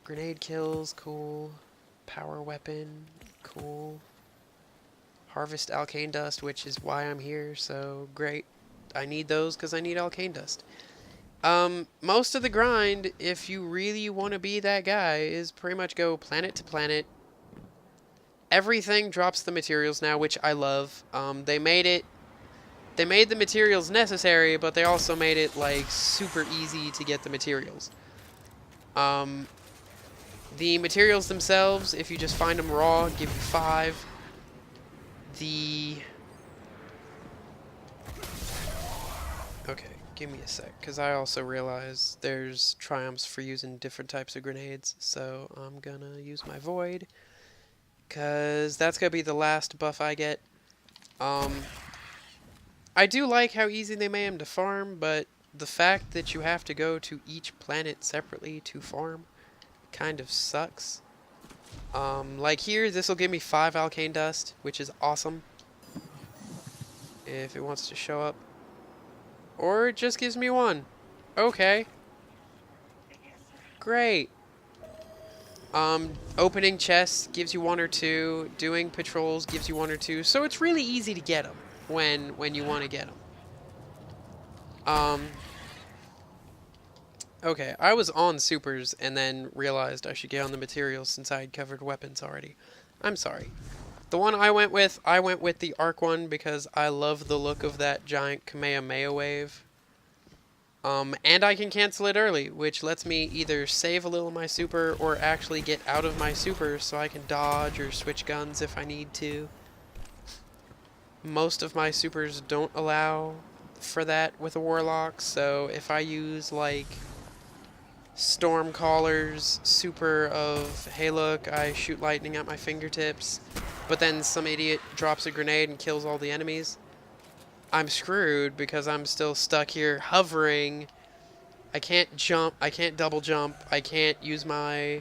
Grenade kills, cool. Power weapon, cool. Harvest Alkane Dust, which is why I'm here, so great. I need those because I need Alkane Dust. Most of the grind, if you really want to be that guy, is pretty much go planet to planet. Everything drops the materials now, which I love. They made the materials necessary, but they also made it, like, super easy to get the materials. The materials themselves, if you just find them raw, give you 5. Okay, give me a sec, because I also realize there's triumphs for using different types of grenades, so I'm gonna use my Void, because that's gonna be the last buff I get. I do like how easy they made them to farm, but the fact that you have to go to each planet separately to farm kind of sucks. Like here, this will give me 5 Alkane Dust, which is awesome. If it wants to show up. Or it just gives me 1. Okay. Great. Opening chests gives you 1 or 2. Doing patrols gives you 1 or 2. So it's really easy to get them when you want to get them. Okay, I was on supers and then realized I should get on the materials since I had covered weapons already. I'm sorry. The one I went with the arc one because I love the look of that giant Kamehameha wave. And I can cancel it early, which lets me either save a little of my super or actually get out of my super so I can dodge or switch guns if I need to. Most of my supers don't allow for that with a warlock, so if I use, like, Stormcaller's super of, hey look, I shoot lightning at my fingertips, but then some idiot drops a grenade and kills all the enemies, I'm screwed because I'm still stuck here hovering. I can't jump, I can't double jump, I can't use my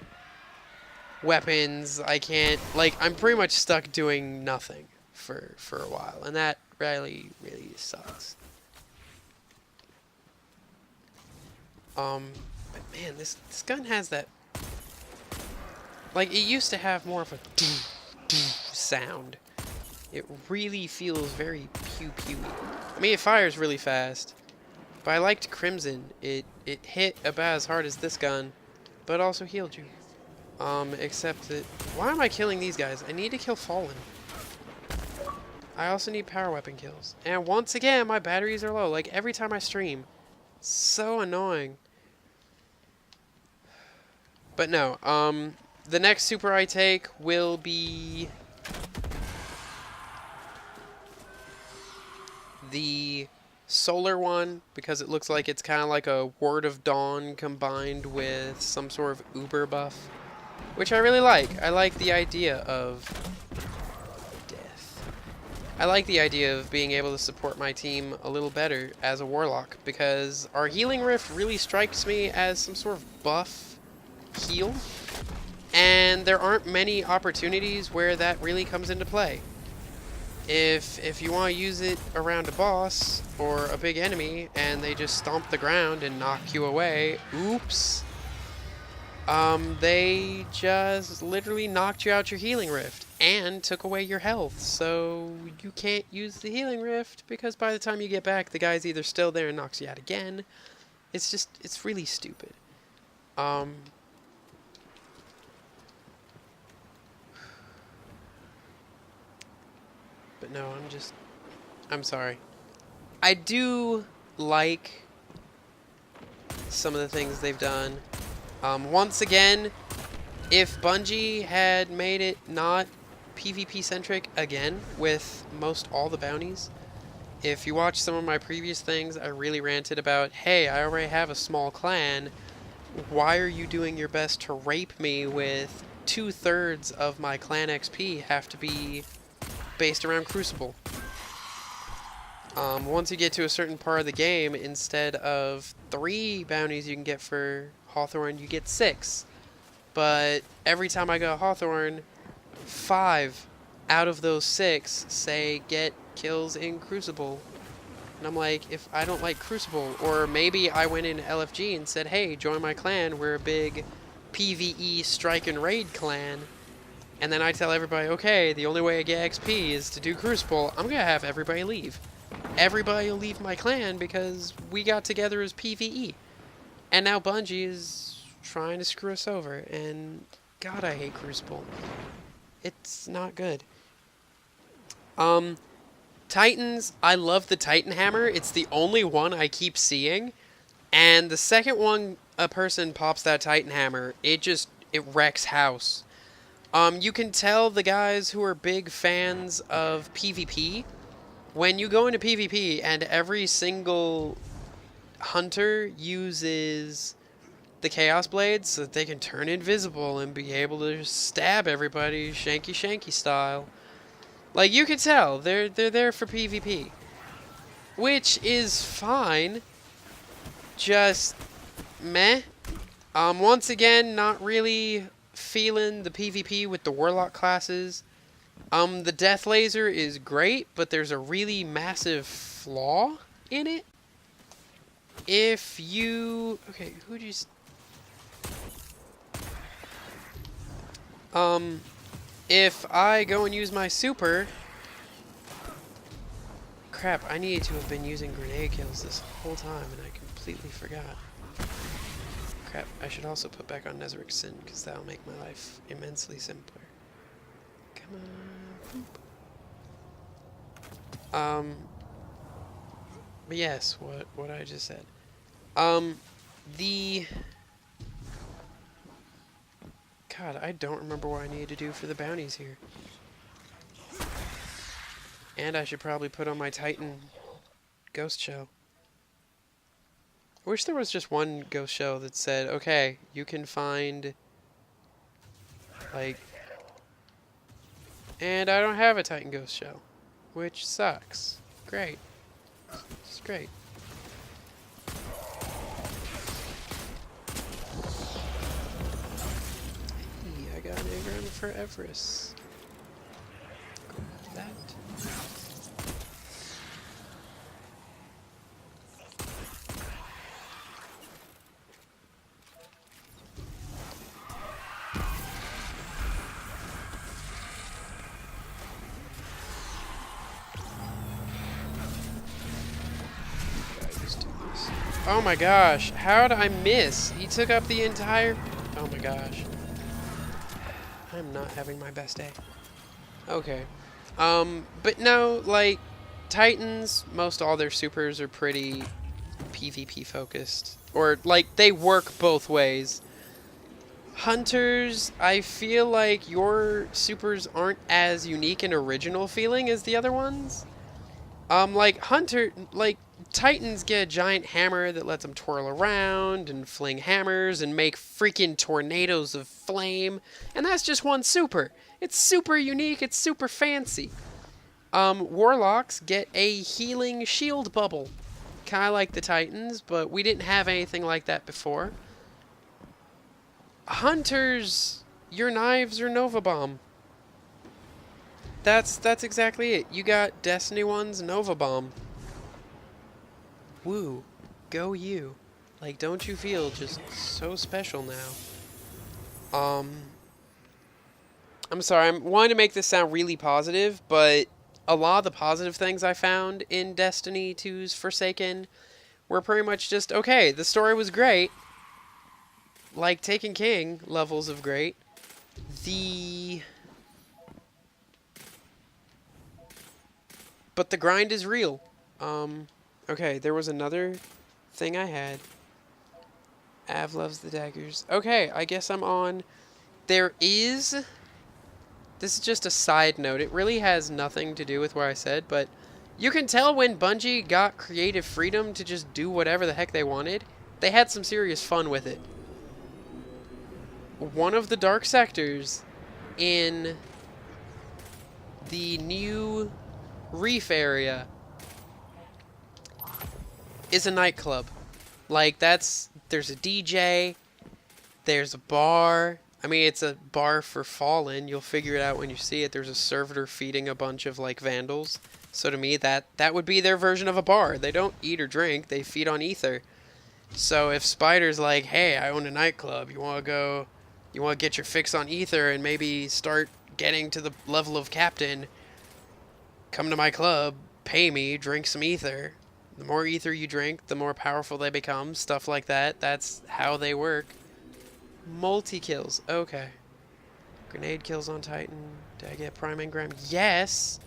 weapons, I can't, like, I'm pretty much stuck doing nothing for a while, and that really, really sucks. But man, this gun has that, like, it used to have more of a sound. It really feels very pew-pewy. I mean, it fires really fast, but I liked Crimson. It hit about as hard as this gun, but also healed you. Except that, why am I killing these guys? I need to kill Fallen. I also need power weapon kills. And once again, my batteries are low, like every time I stream. So annoying. But no, the next super I take will be the solar one, because it looks like it's kind of like a Word of Dawn combined with some sort of Uber buff, which I really like. I like the idea of death. I like the idea of being able to support my team a little better as a warlock, because our healing rift really strikes me as some sort of buff heal, And there aren't many opportunities where that really comes into play. If you want to use it around a boss or a big enemy and they just stomp the ground and knock you away, oops. They just literally knocked you out your healing rift and took away your health. So you can't use the healing rift because by the time you get back, the guy's either still there and knocks you out again. It's really stupid. But no, I'm sorry. I do like some of the things they've done. Once again, if Bungie had made it not PvP centric again with most all the bounties, if you watch some of my previous things, I really ranted about, hey, I already have a small clan. Why are you doing your best to rape me with 2/3 of my clan XP have to be based around Crucible? Once you get to a certain part of the game, instead of 3 bounties you can get for Hawthorne, you get 6. But every time I go Hawthorne, 5 out of those 6 say get kills in Crucible. And I'm like, if I don't like Crucible, or maybe I went in LFG and said, hey, join my clan, we're a big PvE strike and raid clan. And then I tell everybody, okay, the only way I get XP is to do Crucible, I'm going to have everybody leave. Everybody will leave my clan because we got together as PvE. And now Bungie is trying to screw us over. And God, I hate Crucible. It's not good. Titans, I love the Titan Hammer. It's the only one I keep seeing. And the second one a person pops that Titan Hammer, it wrecks house. You can tell the guys who are big fans of PvP, when you go into PvP and every single hunter uses the Chaos Blades so that they can turn invisible and be able to stab everybody shanky shanky style. Like, you can tell, they're there for PvP. Which is fine. Just meh. Once again, not really feeling the PvP with the Warlock classes. The Death Laser is great, but there's a really massive flaw in it. If you... Okay, who just... If I go and use my super... Crap, I needed to have been using grenade kills this whole time, and I completely forgot. Crap, I should also put back on Nezaric's Sin, because that'll make my life immensely simpler. Come on. But yes, what I just said. God, I don't remember what I need to do for the bounties here. And I should probably put on my Titan ghost shell. I wish there was just one ghost shell that said, okay, you can find, like... And I don't have a Titan ghost shell, which sucks. Great. It's great. Hey, I got an engram for Everest. Grab that. Oh my gosh, how did I miss? He took up the entire... Oh my gosh. I'm not having my best day. Okay. But no, like, Titans, most all their supers are pretty PvP focused. Or, like, they work both ways. Hunters, I feel like your supers aren't as unique and original feeling as the other ones. Titans get a giant hammer that lets them twirl around and fling hammers and make freaking tornadoes of flame. And that's just one super. It's super unique. It's super fancy. Warlocks get a healing shield bubble. Kind of like the Titans, but we didn't have anything like that before. Hunters Your knives are Nova Bomb. That's exactly it. You got Destiny 1's Nova Bomb. Woo. Go you. Like, don't you feel just so special now? I'm sorry, I'm wanting to make this sound really positive, but a lot of the positive things I found in Destiny 2's Forsaken were pretty much just, okay, the story was great. Like Taken King levels of great. But the grind is real. Okay, there was another thing I had. Av loves the daggers. Okay, I guess I'm on. There is... This is just a side note. It really has nothing to do with what I said, but you can tell when Bungie got creative freedom to just do whatever the heck they wanted. They had some serious fun with it. One of the dark sectors in the new Reef area is a nightclub. Like, there's a DJ, there's a bar. I mean, it's a bar for Fallen. You'll figure it out when you see it. There's a servitor feeding a bunch of, like, vandals. So to me, that would be their version of a bar. They don't eat or drink. They feed on ether. So if Spider's like, hey, I own a nightclub. You want to get your fix on ether and maybe start getting to the level of captain, come to my club, pay me, drink some ether. The more ether you drink, the more powerful they become. Stuff like that. That's how they work. Multi-kills. Okay. Grenade kills on Titan. Did I get Prime Engram? Yes!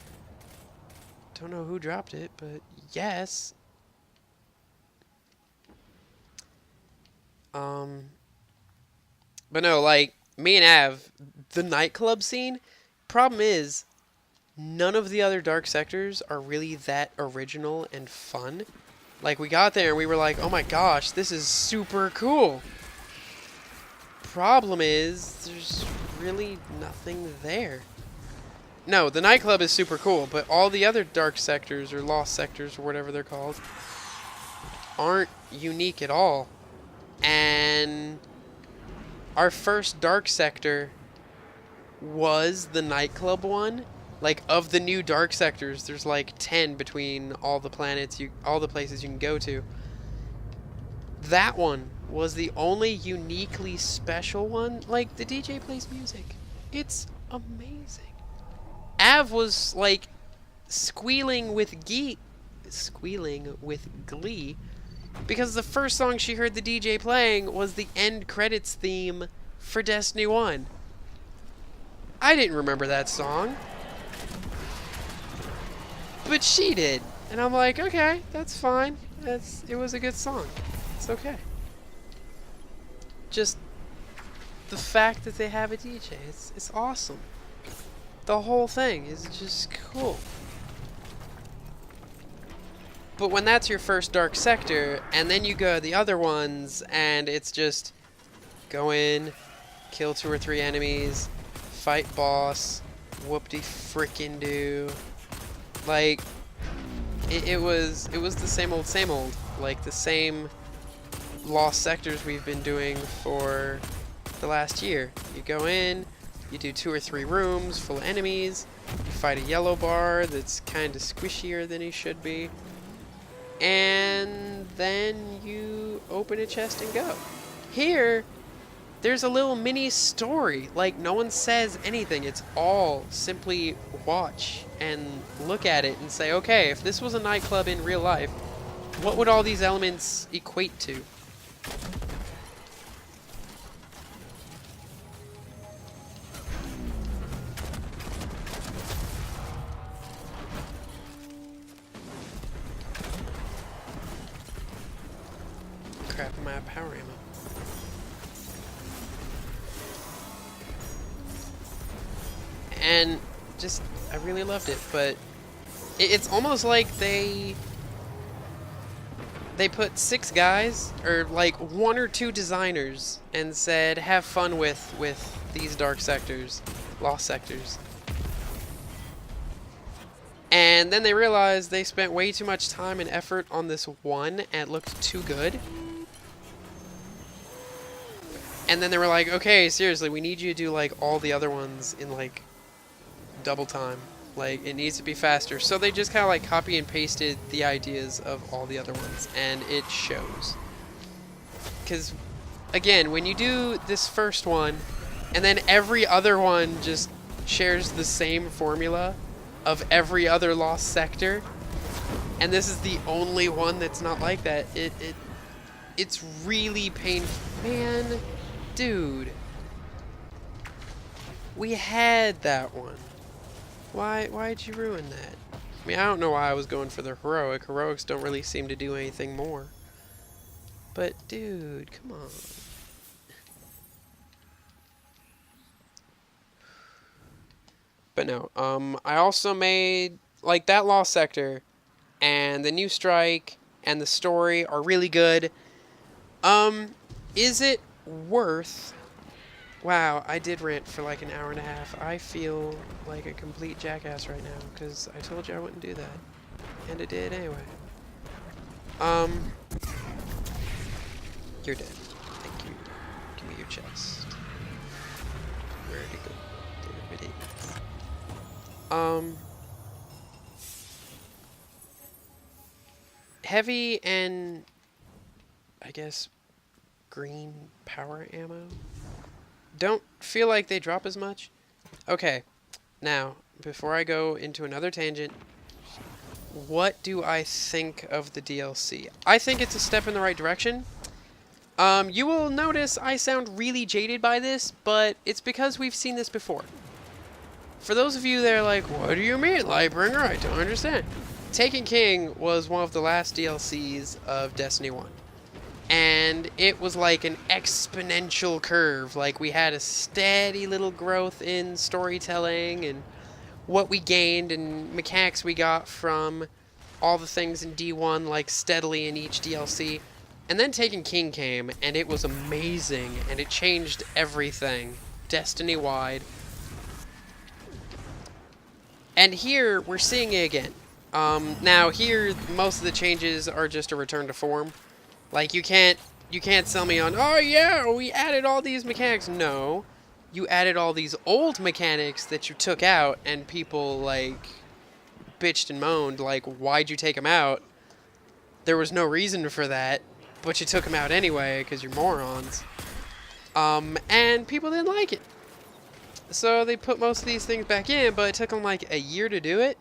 Don't know who dropped it, but yes. But no, like, me and Av, the nightclub scene, problem is, none of the other dark sectors are really that original and fun. Like, we got there and we were like, oh my gosh, this is super cool. Problem is, there's really nothing there. No, the nightclub is super cool, but all the other dark sectors or lost sectors or whatever they're called aren't unique at all. And our first dark sector was the nightclub one. Like, of the new dark sectors, there's like 10 between all the planets, all the places you can go to. That one was the only uniquely special one. Like, the DJ plays music. It's amazing. Av was, like, squealing with glee because the first song she heard the DJ playing was the end credits theme for Destiny 1. I didn't remember that song, but she did. And I'm like, okay, that's fine. It was a good song. It's okay. Just the fact that they have a DJ, it's awesome. The whole thing is just cool. But when that's your first dark sector, and then you go to the other ones, and it's just go in, kill 2 or 3 enemies, fight boss, whoop-de-frickin' do. Like, it was the same old, like the same lost sectors we've been doing for the last year. You go in, you do 2 or 3 rooms full of enemies, you fight a yellow bar that's kind of squishier than he should be, and then you open a chest and go. Here, there's a little mini story. Like, no one says anything. It's all simply watch and look at it and say, okay, if this was a nightclub in real life, what would all these elements equate to? Crap, I'm out of power ammo. And just, I really loved it, but it's almost like they put 6 guys, or like 1 or 2 designers, and said, have fun with these dark sectors, lost sectors. And then they realized they spent way too much time and effort on this one, and it looked too good. And then they were like, okay, seriously, we need you to do, like, all the other ones in, like, double time. Like, it needs to be faster. So they just kind of, like, copy and pasted the ideas of all the other ones, and it shows. Because, again, when you do this first one, and then every other one just shares the same formula of every other lost sector, and this is the only one that's not like that, it's really painful. Man, dude. We had that one. Why'd you ruin that? I mean, I don't know why I was going for the heroic. Heroics don't really seem to do anything more. But, dude, come on. But no, I also made, like, that Lost Sector, and the New Strike, and the story are really good. Is it worth... Wow, I did rant for like an hour and a half. I feel like a complete jackass right now, because I told you I wouldn't do that. And I did anyway. You're dead. Thank you. Give me your chest. Where'd it go? There it is. Heavy and... I guess... green power ammo? Don't feel like they drop as much. Okay, now, before I go into another tangent, what do I think of the DLC? I think it's a step in the right direction. You will notice I sound really jaded by this, but it's because we've seen this before. For those of you that are like, what do you mean, Lytbringr? I don't understand. Taken King was one of the last DLCs of Destiny 1. And it was like an exponential curve. Like, we had a steady little growth in storytelling and what we gained and mechanics we got from all the things in D1, like, steadily in each DLC. And then Taken King came, and it was amazing, and it changed everything, Destiny-wide. And here, we're seeing it again. Now, here, most of the changes are just a return to form. Like, you can't sell me on, oh yeah, we added all these mechanics. No, you added all these old mechanics that you took out, and people, like, bitched and moaned, like, why'd you take them out? There was no reason for that, but you took them out anyway, because you're morons. And people didn't like it. So they put most of these things back in, but it took them, like, a year to do it.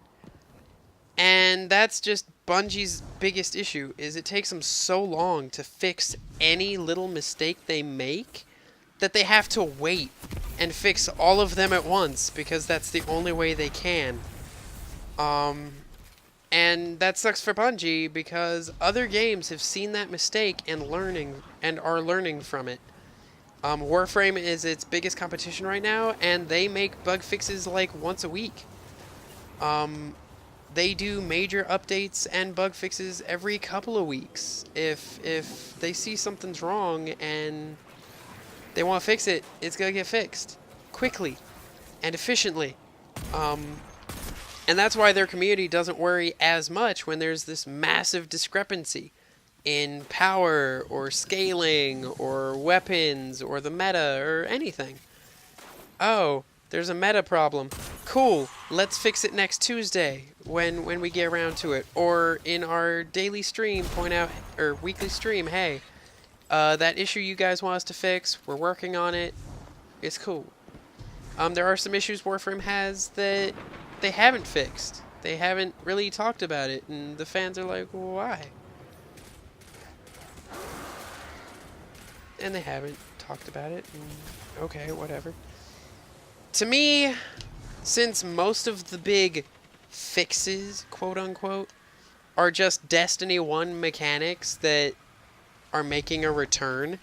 And that's just Bungie's biggest issue, is it takes them so long to fix any little mistake they make that they have to wait and fix all of them at once, because that's the only way they can. And that sucks for Bungie, because other games have seen that mistake and are learning from it. Warframe is its biggest competition right now, and they make bug fixes like once a week. They do major updates and bug fixes every couple of weeks. If they see something's wrong and they want to fix it, it's going to get fixed quickly and efficiently. And that's why their community doesn't worry as much when there's this massive discrepancy in power or scaling or weapons or the meta or anything. Oh, there's a meta problem. Cool, let's fix it next Tuesday when we get around to it. Or in our daily stream, point out, or weekly stream, hey, that issue you guys want us to fix, we're working on it. It's cool. There are some issues Warframe has that they haven't fixed. They haven't really talked about it, and the fans are like, well, why? And they haven't talked about it, and okay, whatever. To me, since most of the big fixes, quote-unquote, are just Destiny 1 mechanics that are making a return,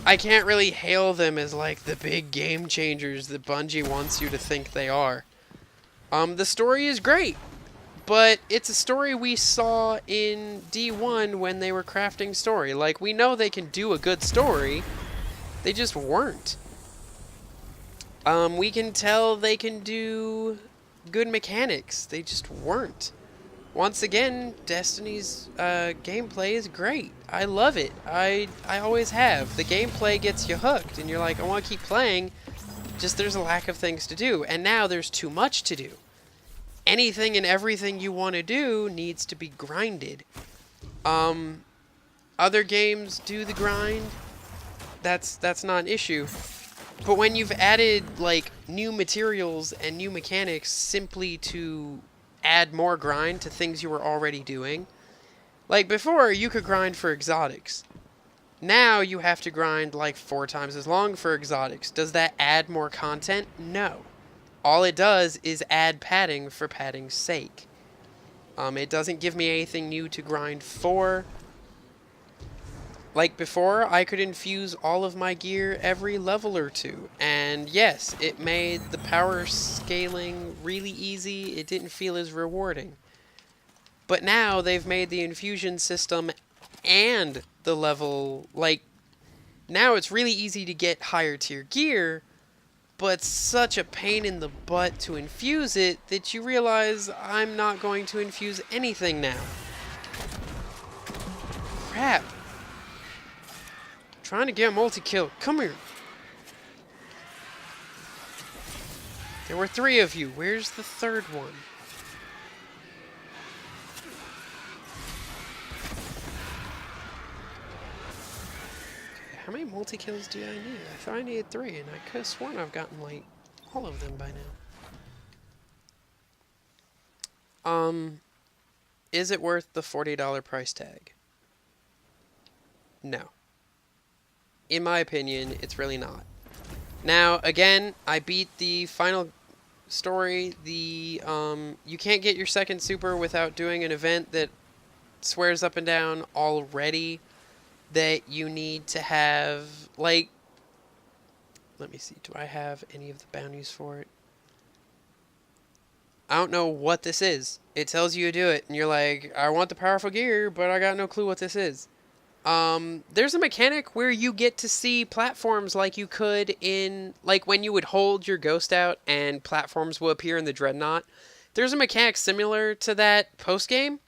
I can't really hail them as, like, the big game changers that Bungie wants you to think they are. The story is great, but it's a story we saw in D1 when they were crafting story. Like, we know they can do a good story, they just weren't. We can tell they can do good mechanics. They just weren't. once again, Destiny's gameplay is great. I love it. I always have. The gameplay gets you hooked, and you're like, I want to keep playing. Just there's a lack of things to do, and now there's too much to do. Anything and everything you want to do needs to be grinded. Other games do the grind. That's not an issue. But when you've added like new materials and new mechanics simply to add more grind to things you were already doing, like before you could grind for exotics. Now you have to grind like 4 times as long for exotics. Does that add more content? No. All it does is add padding for padding's sake. It doesn't give me anything new to grind for. Like before, I could infuse all of my gear every level or two. And yes, it made the power scaling really easy. It didn't feel as rewarding. But now they've made the infusion system and the level, like, now it's really easy to get higher tier gear, but it's such a pain in the butt to infuse it that you realize I'm not going to infuse anything now. Crap. Trying to get a multi-kill. Come here. There were 3 of you. Where's the 3rd one? How many multi-kills do I need? I thought I needed 3, and I could have sworn I've gotten, like, all of them by now. Is it worth the $40 price tag? No. In my opinion, it's really not. Now, again, I beat the final story. You can't get your 2nd super without doing an event that swears up and down already that you need to have, like, let me see, do I have any of the bounties for it? I don't know what this is. It tells you to do it, and you're like, I want the powerful gear, but I got no clue what this is. There's a mechanic where you get to see platforms like you could in, like, when you would hold your ghost out and platforms will appear in the Dreadnought. There's a mechanic similar to that post-game.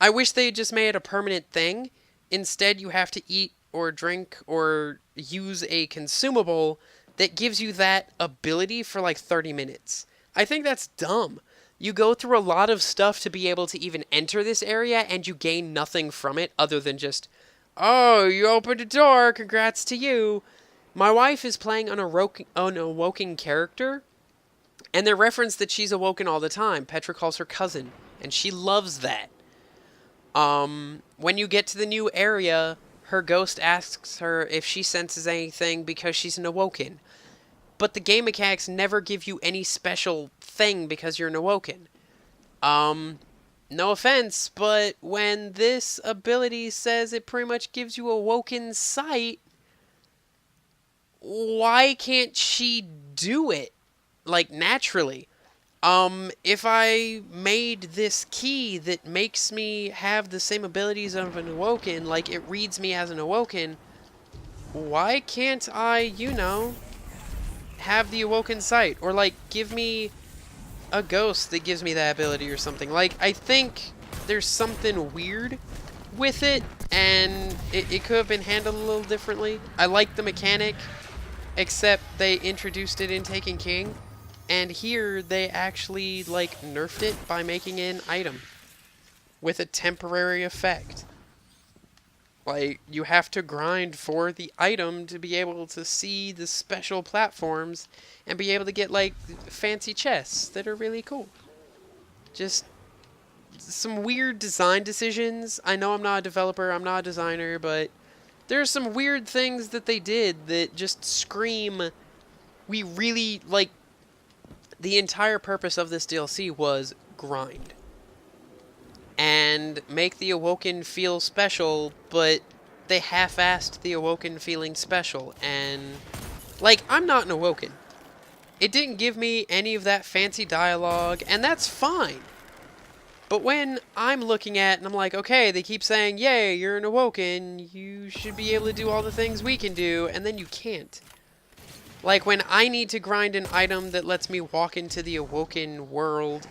I wish they had just made it a permanent thing. Instead, you have to eat or drink or use a consumable that gives you that ability for like 30 minutes. I think that's dumb. You go through a lot of stuff to be able to even enter this area, and you gain nothing from it other than just, oh, you opened a door, congrats to you. My wife is playing an awoken character, and they reference that she's awoken all the time. Petra calls her cousin, and she loves that. When you get to the new area, her ghost asks her if she senses anything because she's an awoken. But the game mechanics never give you any special thing because you're an awoken. No offense, but when this ability says it pretty much gives you awoken sight, why can't she do it, like, naturally? If I made this key that makes me have the same abilities of an awoken, like it reads me as an awoken, why can't I, you know, have the awoken sight? Or, like, give me a ghost that gives me that ability or something. Like, I think there's something weird with it, and it could have been handled a little differently. I like the mechanic, except they introduced it in Taken King. And here, they actually, like, nerfed it by making it an item with a temporary effect. Like, you have to grind for the item to be able to see the special platforms and be able to get, like, fancy chests that are really cool. Just some weird design decisions. I know I'm not a developer, I'm not a designer, but there's some weird things that they did that just scream, we really, like, the entire purpose of this DLC was grind. And make the Awoken feel special, but they half-assed the Awoken feeling special. And, like, I'm not an Awoken. It didn't give me any of that fancy dialogue, and that's fine. But when I'm looking at, and I'm like, okay, they keep saying, yay, you're an Awoken, you should be able to do all the things we can do, and then you can't. Like, when I need to grind an item that lets me walk into the Awoken world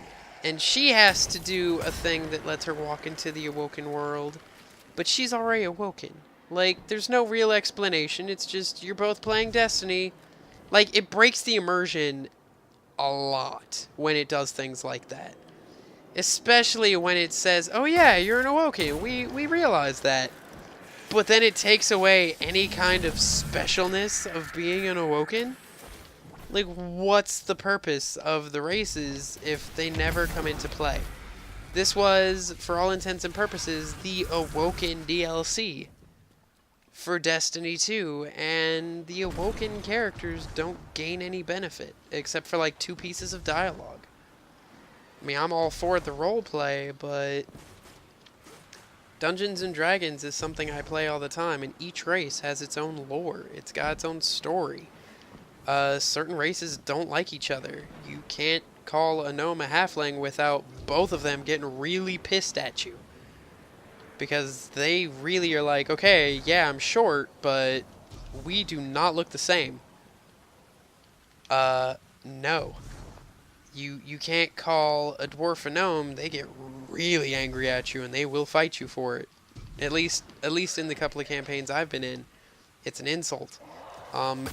And she has to do a thing that lets her walk into the awoken world. But she's already awoken. Like, there's no real explanation. It's just, you're both playing Destiny. Like, it breaks the immersion a lot when it does things like that. Especially when it says, oh yeah, you're an awoken. We realize that. But then it takes away any kind of specialness of being an awoken. Like, what's the purpose of the races if they never come into play? This was, for all intents and purposes, the Awoken DLC for Destiny 2, and the Awoken characters don't gain any benefit, except for like 2 pieces of dialogue. I mean, I'm all for the roleplay, but Dungeons & Dragons is something I play all the time, and each race has its own lore. It's got its own story. Certain races don't like each other. You can't call a gnome a halfling without both of them getting really pissed at you. Because they really are like, okay, yeah, I'm short, but we do not look the same. No. You can't call a dwarf a gnome. They get really angry at you, and they will fight you for it. At least in the couple of campaigns I've been in, it's an insult.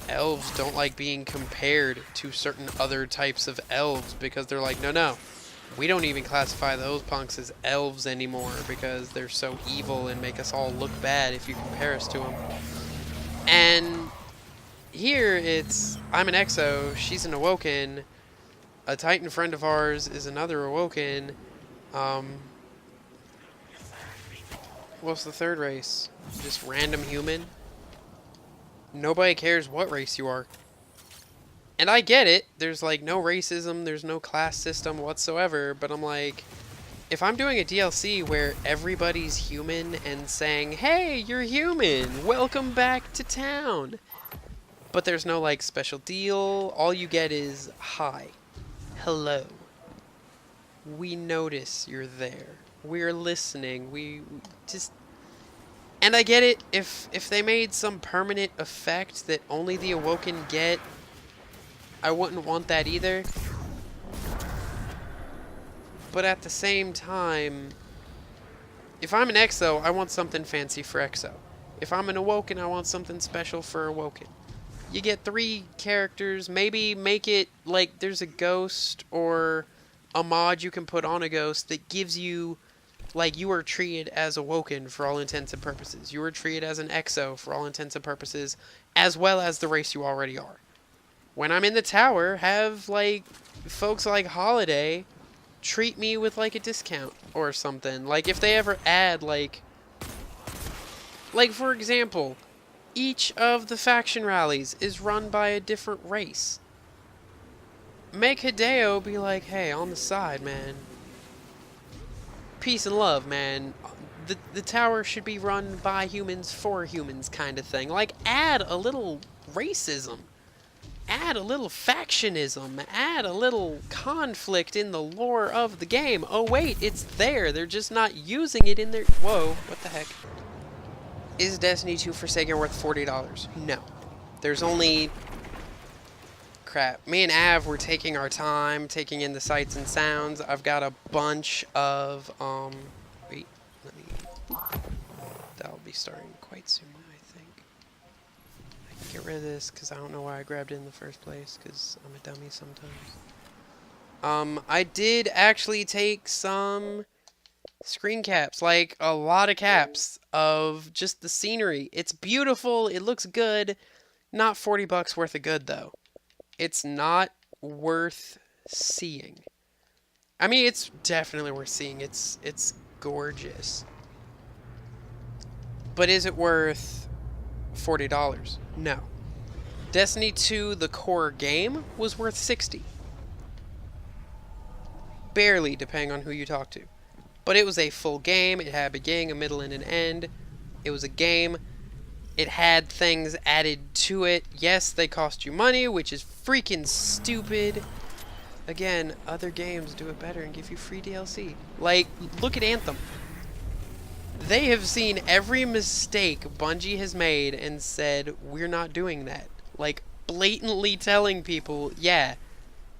Elves don't like being compared to certain other types of elves because they're like, no, we don't even classify those punks as elves anymore because they're so evil and make us all look bad if you compare us to them. And here it's, I'm an Exo, she's an Awoken, a Titan friend of ours is another Awoken. What's the third race? Just random human? Nobody cares what race you are. And I get it. There's like no racism. There's no class system whatsoever. But I'm like, if I'm doing a DLC where everybody's human and saying, hey, you're human. Welcome back to town. But there's no like special deal. All you get is, hi. Hello. We notice you're there. We're listening. We just... And I get it, if they made some permanent effect that only the Awoken get, I wouldn't want that either. But at the same time, if I'm an Exo, I want something fancy for Exo. If I'm an Awoken, I want something special for Awoken. You get 3 characters, maybe make it like there's a ghost or a mod you can put on a ghost that gives you... Like, you are treated as Awoken for all intents and purposes. You are treated as an Exo for all intents and purposes, as well as the race you already are. When I'm in the tower, have, like, folks like Holiday treat me with, like, a discount or something. Like, if they ever add, like, for example, each of the faction rallies is run by a different race. Make Hideo be like, hey, on the side, man. Peace and love, man. The tower should be run by humans for humans kind of thing. Like, add a little racism. Add a little factionism. Add a little conflict in the lore of the game. Oh, wait, it's there. They're just not using it in their... Whoa, what the heck? Is Destiny 2 Forsaken worth $40? No. There's only... Crap. Me and Av were taking our time, taking in the sights and sounds. I've got a bunch of, wait, let me, that'll be starting quite soon, I think. I can get rid of this, because I don't know why I grabbed it in the first place, because I'm a dummy sometimes. I did actually take some screen caps, like a lot of caps of just the scenery. It's beautiful, it looks good, not 40 bucks worth of good, though. It's not worth seeing. I mean, it's definitely worth seeing. It's gorgeous. But is it worth $40? No. Destiny 2, the core game, was worth $60. Barely, depending on who you talk to. But it was a full game. It had a beginning, a middle, and an end. It was a game. It had things added to it. Yes, they cost you money, which is freaking stupid. Again, other games do it better and give you free DLC. Like, look at Anthem. They have seen every mistake Bungie has made and said, we're not doing that. Like, blatantly telling people, yeah,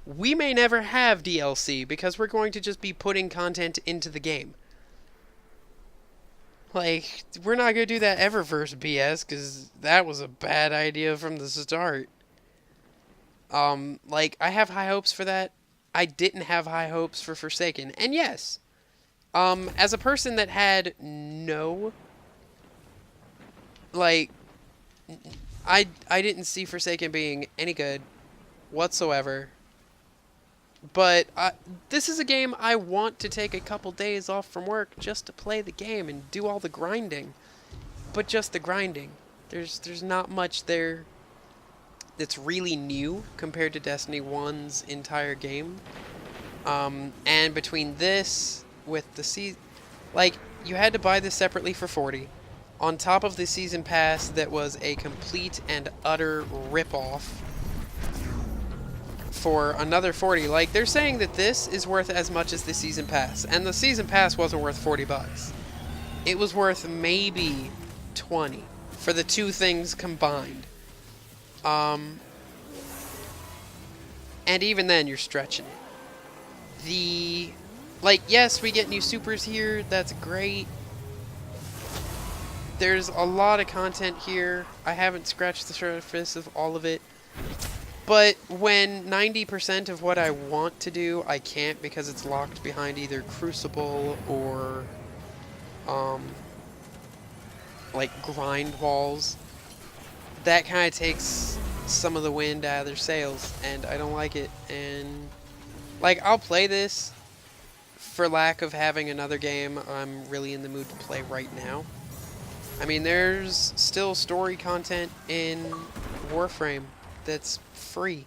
we may never have DLC because we're going to just be putting content into the game. Like, we're not going to do that Eververse BS because that was a bad idea from the start. Like, I have high hopes for that. I didn't have high hopes for Forsaken. And yes, as a person that had no, like, I didn't see Forsaken being any good whatsoever. But this is a game I want to take a couple days off from work just to play the game and do all the grinding. But just the grinding. There's not much there that's really new compared to Destiny 1's entire game. And between this with the season, like, you had to buy this separately for $40. On top of the season pass that was a complete and utter ripoff for another $40. Like, they're saying that this is worth as much as the season pass, and the season pass wasn't worth $40. It was worth maybe 20 for the two things combined. And even then, you're stretching it. Like, yes, we get new supers here. That's great. There's a lot of content here. I haven't scratched the surface of all of it. But when 90% of what I want to do, I can't because it's locked behind either Crucible or, like, grind walls, that kind of takes some of the wind out of their sails, and I don't like it. And, like, I'll play this for lack of having another game I'm really in the mood to play right now. I mean, there's still story content in Warframe that's free.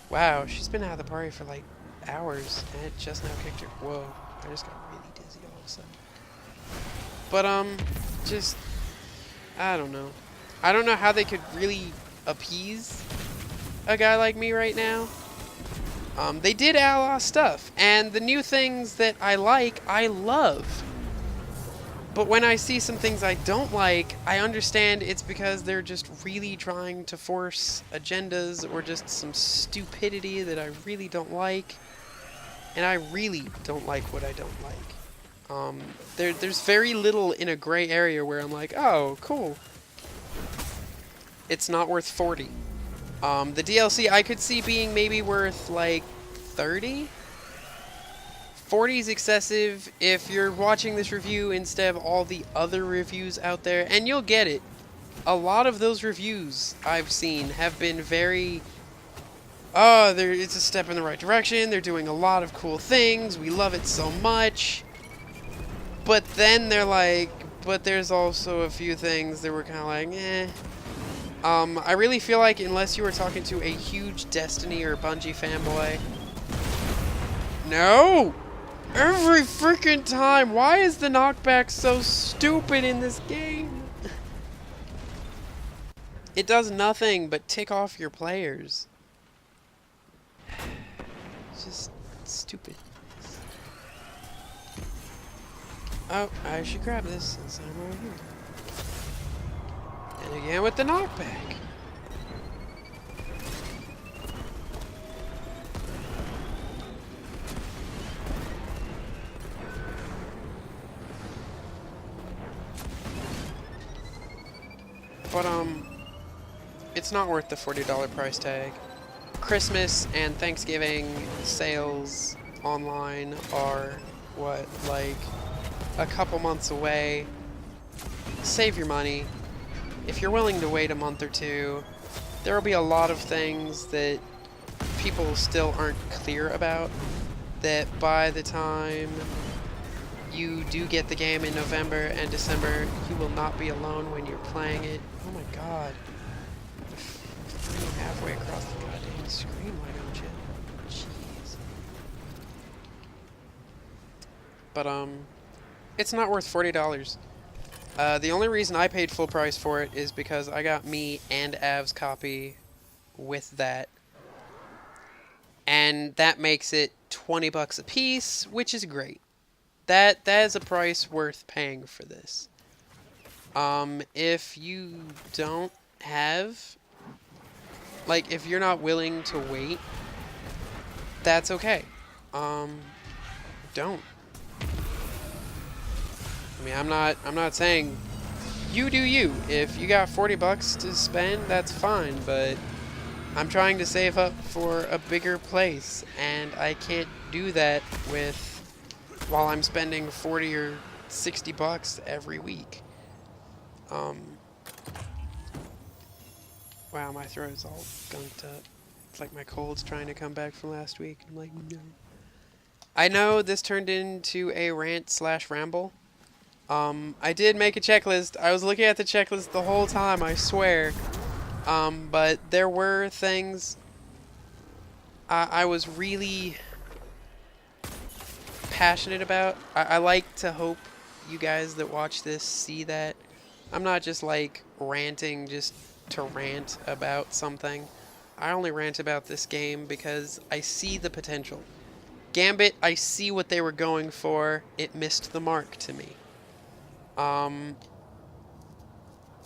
Wow, she's been out of the party for like hours, and it just now kicked her. Whoa, I just got really dizzy all of a sudden. But, just, I don't know. I don't know how they could really appease a guy like me right now. They did add a lot of stuff, and the new things that I like, I love. But when I see some things I don't like, I understand it's because they're just really trying to force agendas or just some stupidity that I really don't like. And I really don't like what I don't like. There's very little in a gray area where I'm like, oh, cool. It's not worth 40. The DLC I could see being maybe worth like 30? 40 is excessive if you're watching this review instead of all the other reviews out there, and you'll get it. A lot of those reviews I've seen have been very, it's a step in the right direction, they're doing a lot of cool things, we love it so much. But then they're like, but there's also a few things that were kind of like, eh. I really feel like unless you were talking to a huge Destiny or Bungie fanboy... No! Every freaking time! Why is the knockback so stupid in this game? It does nothing but tick off your players. It's just stupid. Oh, I should grab this since I'm right here. And again with the knockback. But, it's not worth the $40 price tag. Christmas and Thanksgiving sales online are, what, like, a couple months away. Save your money. If you're willing to wait a month or two, there will be a lot of things that people still aren't clear about, that by the time you do get the game in November and December, you will not be alone when you're playing it. Oh my god. I'm halfway across the goddamn screen, why don't you? Jeez. But, it's not worth $40. The only reason I paid full price for it is because I got me and Av's copy with that. And that makes it $20 a piece, which is great. That is a price worth paying for this. If you don't have, like, if you're not willing to wait that's okay. Don't. I mean, I'm not saying you do you. If you got 40 bucks to spend, that's fine, but I'm trying to save up for a bigger place, and I can't do that while I'm spending 40 or 60 bucks every week. Wow, my throat is all gunked up. It's like my cold's trying to come back from last week. I'm like, no. I know this turned into a rant/ramble. I did make a checklist. I was looking at the checklist the whole time, I swear. But there were things I was really passionate about. I like to hope you guys that watch this see that I'm not just like ranting just to rant about something. I only rant about this game because I see the potential. Gambit, I see what they were going for. It missed the mark to me.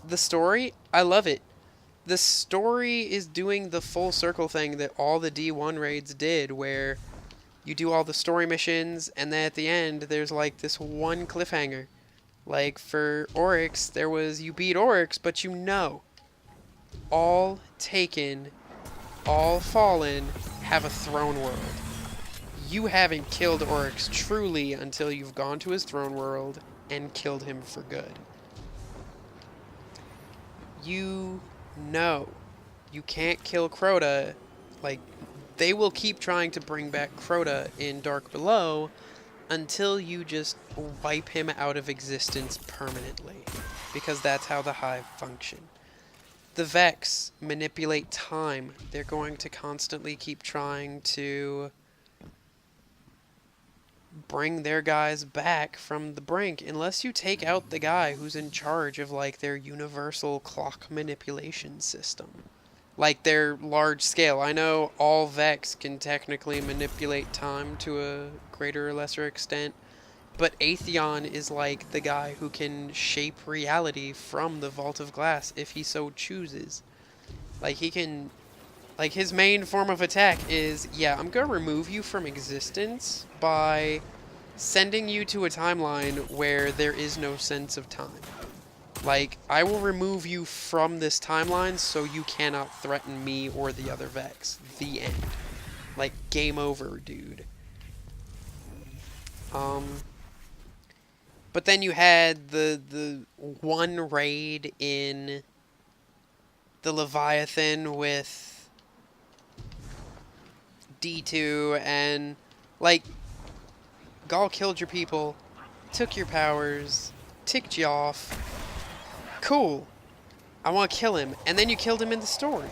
The story, I love it. The story is doing the full circle thing that all the D1 raids did, where you do all the story missions, and then at the end, there's like this one cliffhanger. Like for Oryx, there was you beat Oryx, but you know, all Taken, all Fallen have a throne world. You haven't killed Oryx truly until you've gone to his throne world and killed him for good. You know you can't kill Crota. Like, they will keep trying to bring back Crota in Dark Below until you just wipe him out of existence permanently, because that's how the Hive function. The Vex manipulate time. They're going to constantly keep trying to bring their guys back from the brink unless you take out the guy who's in charge of like their universal clock manipulation system. Like their large scale. I know all Vex can technically manipulate time to a greater or lesser extent, but Atheon is like the guy who can shape reality from the Vault of Glass if he so chooses. Like he can, like his main form of attack is, yeah, I'm gonna remove you from existence by sending you to a timeline where there is no sense of time. Like, I will remove you from this timeline so you cannot threaten me or the other Vex. The end. Like, game over, dude. But then you had the one raid in the Leviathan with D2 and, like, Gaul killed your people, took your powers, ticked you off. Cool. I want to kill him. And then you killed him in the story.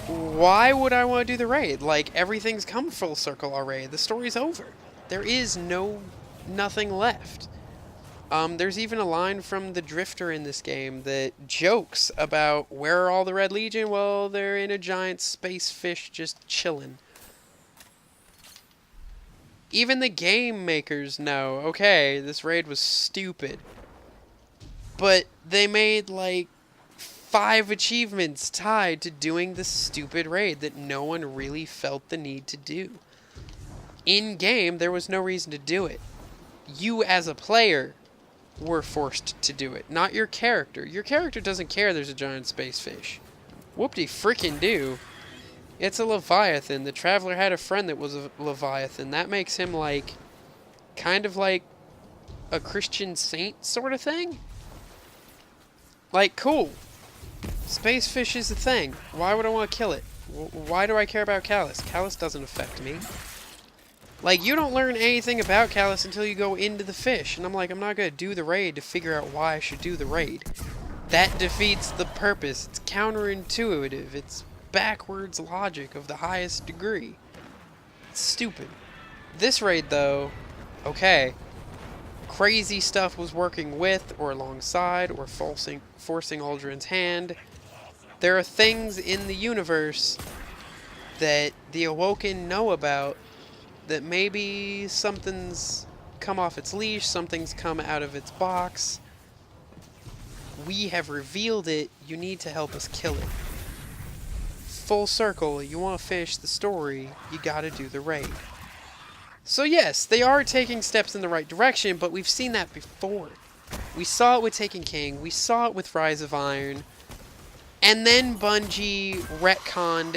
Why would I want to do the raid? Like, everything's come full circle already. The story's over. There is nothing left. There's even a line from the Drifter in this game that jokes about where are all the Red Legion? Well, they're in a giant space fish just chilling. Even the game makers know, okay, this raid was stupid. But they made, like, 5 achievements tied to doing this stupid raid that no one really felt the need to do. In-game, there was no reason to do it. You, as a player, were forced to do it, not your character. Your character doesn't care there's a giant space fish. Whoop-de-frickin'-do. It's a Leviathan. The Traveler had a friend that was a Leviathan. That makes him, like, kind of like a Christian saint sort of thing. Like, cool. Space fish is a thing. Why would I want to kill it? Why do I care about Callus? Callus doesn't affect me. Like, you don't learn anything about Callus until you go into the fish. And I'm like, I'm not going to do the raid to figure out why I should do the raid. That defeats the purpose. It's counterintuitive. It's backwards logic of the highest degree. It's stupid. This raid, though, okay. Crazy stuff was working with, or alongside, or forcing Aldrin's hand. There are things in the universe that the Awoken know about, that maybe something's come off its leash, something's come out of its box. We have revealed it, you need to help us kill it. full circle. You want to finish the story, you gotta do the raid. So yes, they are taking steps in the right direction, but we've seen that before. We saw it with Taken King, we saw it with Rise of Iron, and then Bungie retconned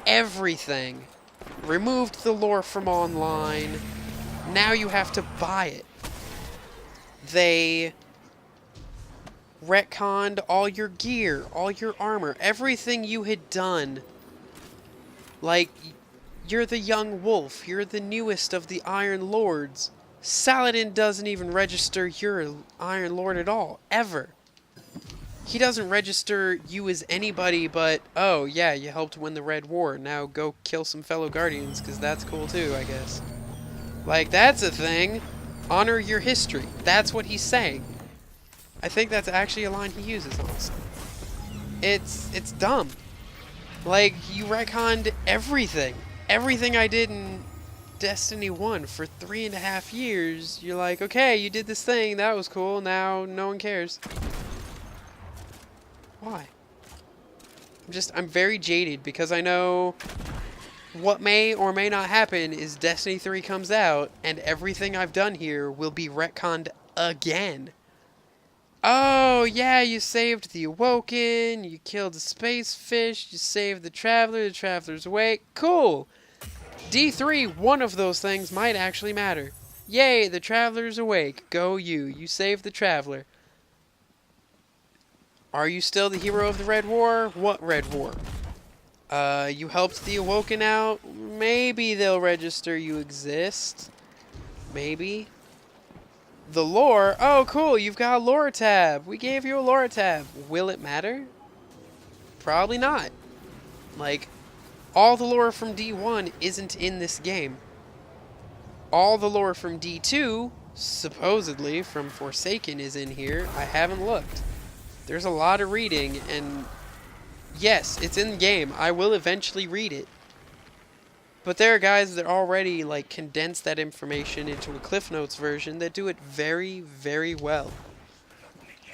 everything. Removed the lore from online. Now you have to buy it. They retconned all your gear, all your armor, everything you had done. Like, you're the young wolf, you're the newest of the Iron Lords. Saladin doesn't even register you're an Iron Lord at all, ever. He doesn't register you as anybody but, oh yeah, you helped win the Red War, now go kill some fellow Guardians, because that's cool too, I guess. Like, that's a thing. Honor your history. That's what he's saying. I think that's actually a line he uses, honestly. It's dumb. Like, you retconned everything. Everything I did in Destiny 1 for 3.5 years. You're like, okay, you did this thing, that was cool, now no one cares. Why? I'm very jaded because I know what may or may not happen is Destiny 3 comes out and everything I've done here will be retconned again. Oh, yeah, you saved the Awoken, you killed the Space Fish, you saved the Traveler's awake. Cool! D3, one of those things might actually matter. Yay, the Traveler's awake. Go you. You saved the Traveler. Are you still the hero of the Red War? What Red War? You helped the Awoken out? Maybe they'll register you exist. Maybe. The lore? Oh, cool, you've got a lore tab. We gave you a lore tab. Will it matter? Probably not. Like, all the lore from D1 isn't in this game. All the lore from D2, supposedly from Forsaken, is in here. I haven't looked. There's a lot of reading, and yes, it's in the game. I will eventually read it. But there are guys that already, like, condense that information into a Cliff Notes version that do it very, very well.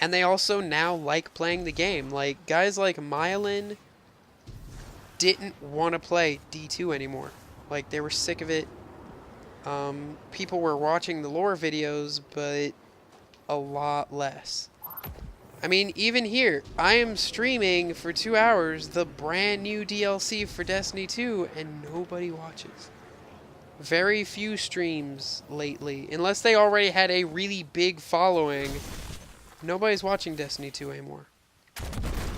And they also now like playing the game. Like, guys like Myelin didn't want to play D2 anymore. Like, they were sick of it. People were watching the lore videos, but a lot less. I mean, even here, I am streaming for 2 hours the brand new DLC for Destiny 2, and nobody watches. Very few streams lately. Unless they already had a really big following, nobody's watching Destiny 2 anymore.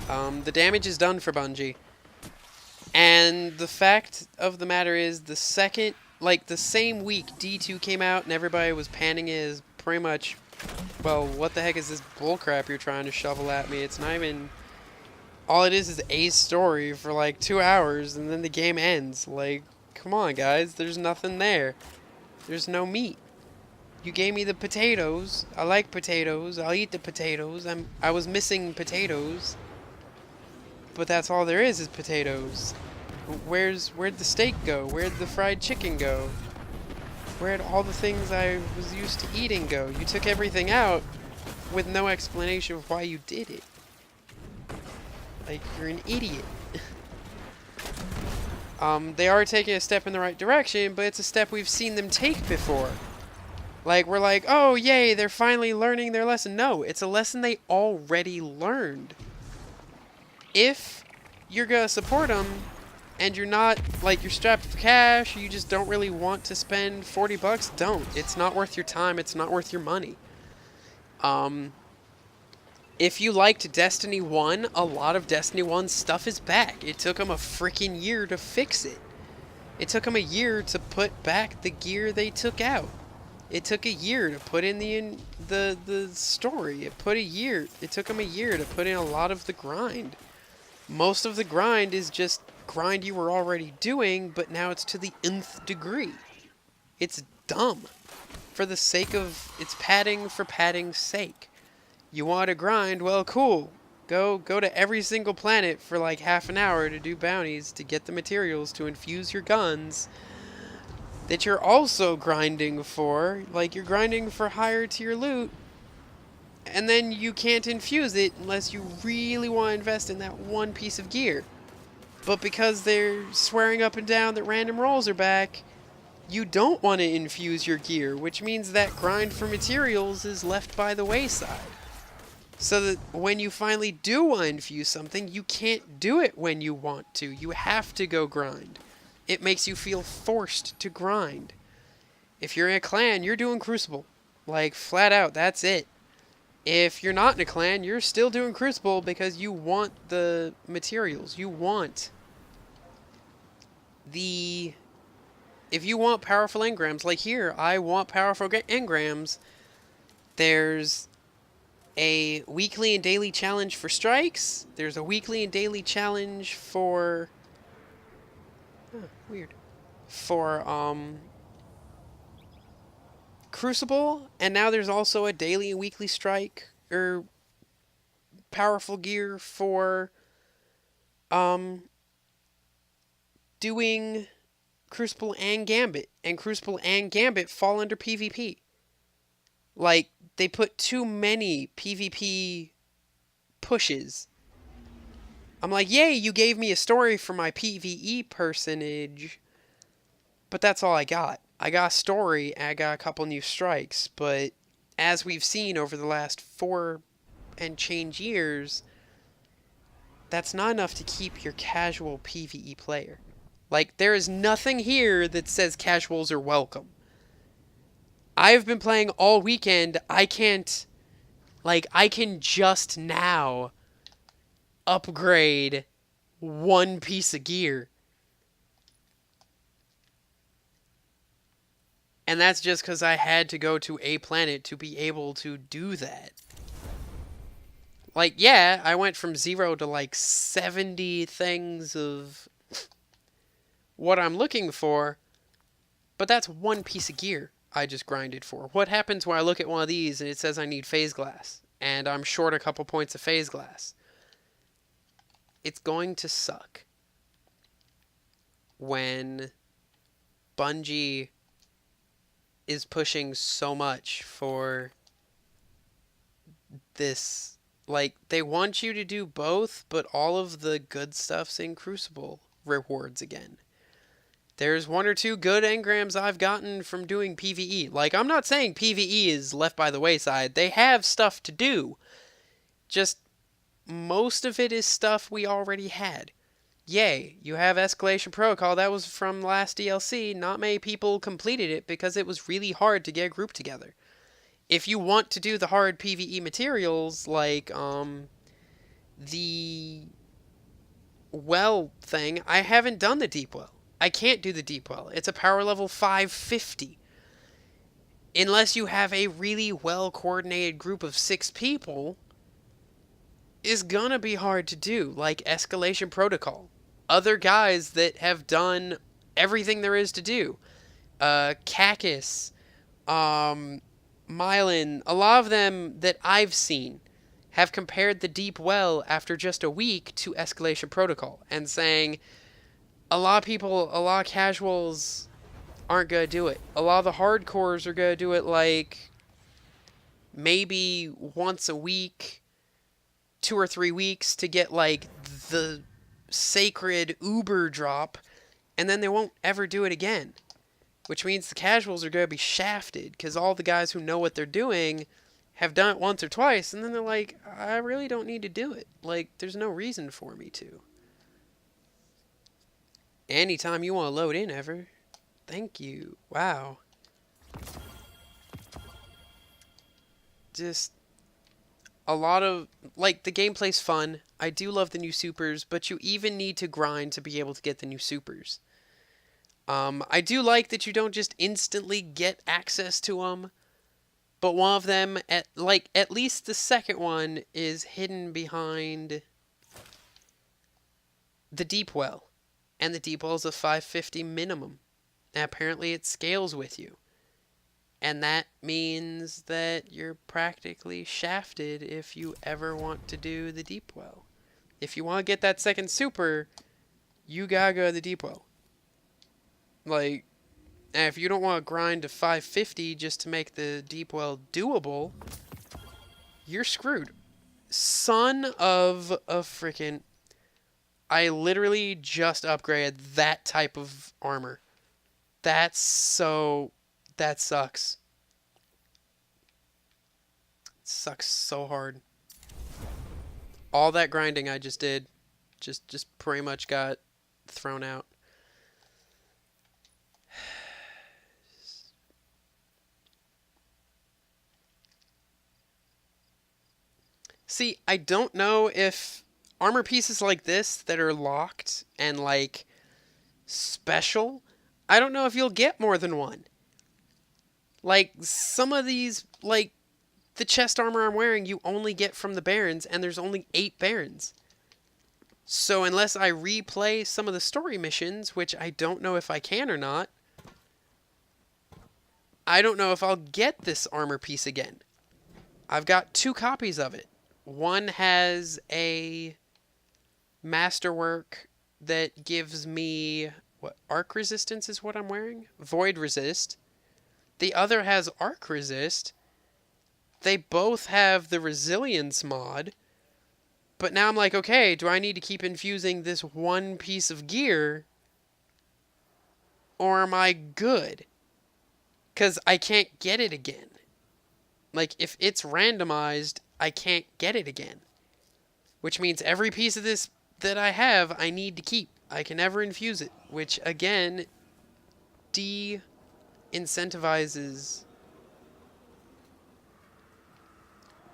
The damage is done for Bungie. And the fact of the matter is, the second, like, the same week D2 came out and everybody was panning it as pretty much, well, what the heck is this bullcrap you're trying to shovel at me? It's not even... All it is a story for like 2 hours and then the game ends. Like, come on guys, there's nothing there. There's no meat. You gave me the potatoes. I like potatoes. I'll eat the potatoes. I was missing potatoes. But that's all there is potatoes. Where'd the steak go? Where'd the fried chicken go? Where'd all the things I was used to eating go? You took everything out with no explanation of why you did it. Like, you're an idiot. They are taking a step in the right direction, but it's a step we've seen them take before. Like, we're like, oh, yay, they're finally learning their lesson. No, it's a lesson they already learned. If you're gonna support them, and you're not, like, you're strapped for cash, you just don't really want to spend $40, don't. It's not worth your time, it's not worth your money. If you liked Destiny 1, a lot of Destiny 1 stuff is back. It took them a freaking year to fix it. It took them a year to put back the gear they took out. It took a year to put in the story. It took them a year to put in a lot of the grind. Most of the grind is just grind you were already doing, but now it's to the nth degree. It's dumb. For the sake of, it's padding for padding's sake. You want to grind? Well, cool. Go to every single planet for like half an hour to do bounties to get the materials to infuse your guns that you're also grinding for. Like, you're grinding for higher tier loot, and then you can't infuse it unless you really want to invest in that one piece of gear. But because they're swearing up and down that random rolls are back, you don't want to infuse your gear, which means that grind for materials is left by the wayside. So that when you finally do want to infuse something, you can't do it when you want to. You have to go grind. It makes you feel forced to grind. If you're in a clan, you're doing Crucible. Like, flat out, that's it. If you're not in a clan, you're still doing Crucible because you want the materials. You want the... If you want powerful engrams, like here, I want powerful engrams. There's a weekly and daily challenge for strikes. There's a weekly and daily challenge for... weird. For, Crucible, and now there's also a daily and weekly strike, or powerful gear for, doing Crucible and Gambit. And Crucible and Gambit fall under PvP. Like, they put too many PvP pushes. I'm like, yay, you gave me a story for my PvE personage. But that's all I got. I got a story, and I got a couple new strikes. But as we've seen over the last 4 and change years, that's not enough to keep your casual PvE player. Like, there is nothing here that says casuals are welcome. I've been playing all weekend. I can just now upgrade one piece of gear. And that's just because I had to go to a planet to be able to do that. Like, yeah, I went from 0 to like 70 things of what I'm looking for, but that's one piece of gear I just grinded for. What happens when I look at one of these and it says I need phase glass, and I'm short a couple points of phase glass? It's going to suck when Bungie is pushing so much for this. Like, they want you to do both, but all of the good stuff's in Crucible rewards again. There's 1 or 2 good engrams I've gotten from doing PvE. Like, I'm not saying PvE is left by the wayside. They have stuff to do. Just, most of it is stuff we already had. Yay, you have Escalation Protocol. That was from last DLC. Not many people completed it because it was really hard to get a group together. If you want to do the hard PvE materials, like, the well thing, I haven't done the deep well. I can't do the deep well. It's a power level 550. Unless you have a really well-coordinated group of 6 people, is gonna be hard to do, like Escalation Protocol. Other guys that have done everything there is to do. Cacus, Mylan, a lot of them that I've seen have compared the deep well after just a week to Escalation Protocol and saying a lot of casuals aren't going to do it. A lot of the hardcores are going to do it like maybe once a week, 2 or 3 weeks to get like the sacred Uber drop, and then they won't ever do it again. Which means the casuals are going to be shafted because all the guys who know what they're doing have done it once or twice, and then they're like, I really don't need to do it. Like, there's no reason for me to. Anytime you want to load in ever. Thank you. Wow. Just a lot of, like, the gameplay's fun. I do love the new supers, but you even need to grind to be able to get the new supers. I do like that you don't just instantly get access to them, but one of them, at least the second one, is hidden behind the deep well. And the deep well is a 550 minimum. And apparently it scales with you. And that means that you're practically shafted if you ever want to do the deep well. If you want to get that second super, you gotta go to the deep well. Like, and if you don't want to grind to 550 just to make the deep well doable, you're screwed. Son of a frickin'... I literally just upgraded that type of armor. That's so... That sucks. It sucks so hard. All that grinding I just did just pretty much got thrown out. See, I don't know if armor pieces like this that are locked and like special, I don't know if you'll get more than one. Like some of these, like the chest armor I'm wearing, you only get from the Barons, and there's only 8 Barons. So unless I replay some of the story missions, which I don't know if I can or not, I don't know if I'll get this armor piece again. I've got 2 copies of it. One has a masterwork that gives me, what, arc resistance is what I'm wearing? Void resist. The other has arc resist. They both have the resilience mod. But now I'm like, okay, do I need to keep infusing this one piece of gear? Or am I good? Because I can't get it again. Like, if it's randomized, I can't get it again. Which means every piece of this that I have, I need to keep. I can never infuse it. Which, again, de-incentivizes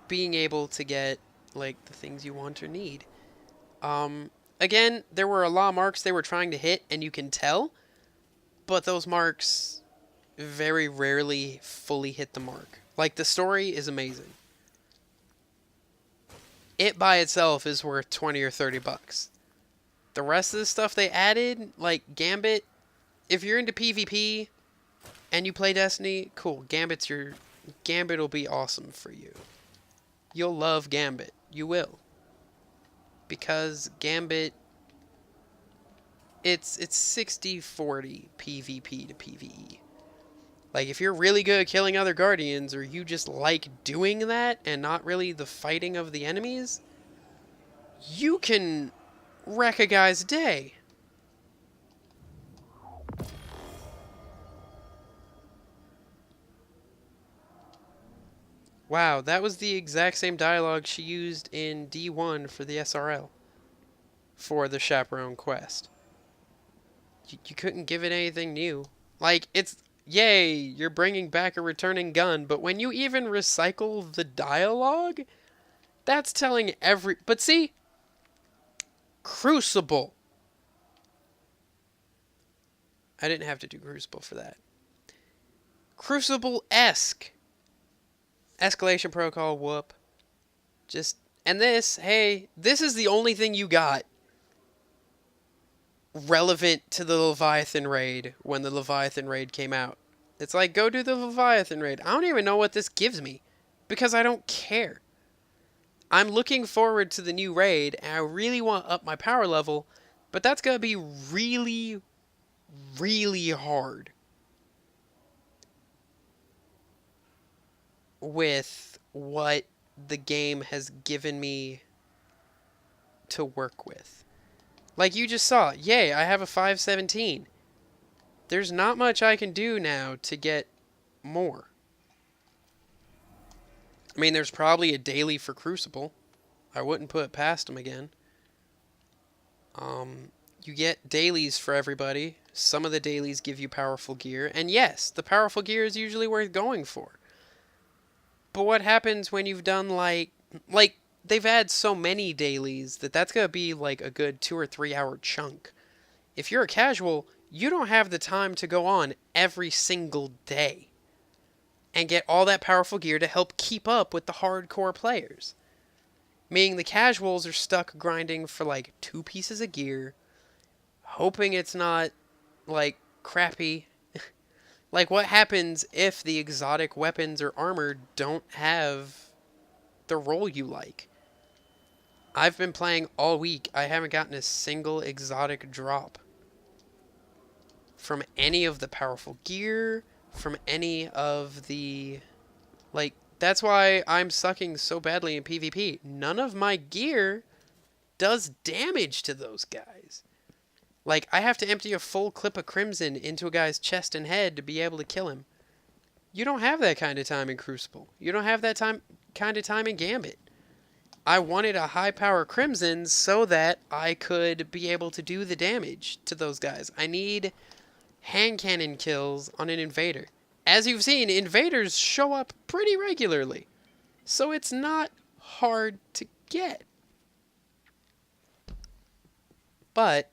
being able to get, like, the things you want or need. Again, there were a lot of marks they were trying to hit, and you can tell. But those marks very rarely fully hit the mark. Like, the story is amazing. It by itself is worth 20 or 30 bucks. The rest of the stuff they added, like Gambit, if you're into PvP and you play Destiny, cool. Gambit will be awesome for you. You'll love Gambit. You will. Because Gambit, it's 60-40 PvP to PvE. Like, if you're really good at killing other Guardians, or you just like doing that and not really the fighting of the enemies, you can wreck a guy's day. Wow, that was the exact same dialogue she used in D1 for the SRL. For the Chaperone quest. You couldn't give it anything new. Like, it's... Yay, you're bringing back a returning gun, but when you even recycle the dialogue, that's telling every... But see, Crucible. I didn't have to do Crucible for that. Crucible-esque. Escalation protocol, whoop. Just... And this, hey, this is the only thing you got relevant to the Leviathan raid when the Leviathan raid came out. It's like, go do the Leviathan raid. I don't even know what this gives me because I don't care. I'm looking forward to the new raid and I really want to up my power level, but that's going to be really, really hard with what the game has given me to work with. Like you just saw, yay, I have a 517. There's not much I can do now to get more. I mean, there's probably a daily for Crucible. I wouldn't put it past them again. You get dailies for everybody. Some of the dailies give you powerful gear. And yes, the powerful gear is usually worth going for. But what happens when you've done like they've had so many dailies that's going to be like a good 2 or 3 hour chunk. If you're a casual, you don't have the time to go on every single day and get all that powerful gear to help keep up with the hardcore players. Meaning the casuals are stuck grinding for like 2 pieces of gear, hoping it's not like crappy. Like, what happens if the exotic weapons or armor don't have the role you like? I've been playing all week. I haven't gotten a single exotic drop from any of the powerful gear, from any of the... Like, that's why I'm sucking so badly in PvP. None of my gear does damage to those guys. Like, I have to empty a full clip of Crimson into a guy's chest and head to be able to kill him. You don't have that kind of time in Crucible. You don't have that kind of time in Gambit. I wanted a high power Crimson so that I could be able to do the damage to those guys. I need hand cannon kills on an invader. As you've seen, invaders show up pretty regularly. So it's not hard to get. But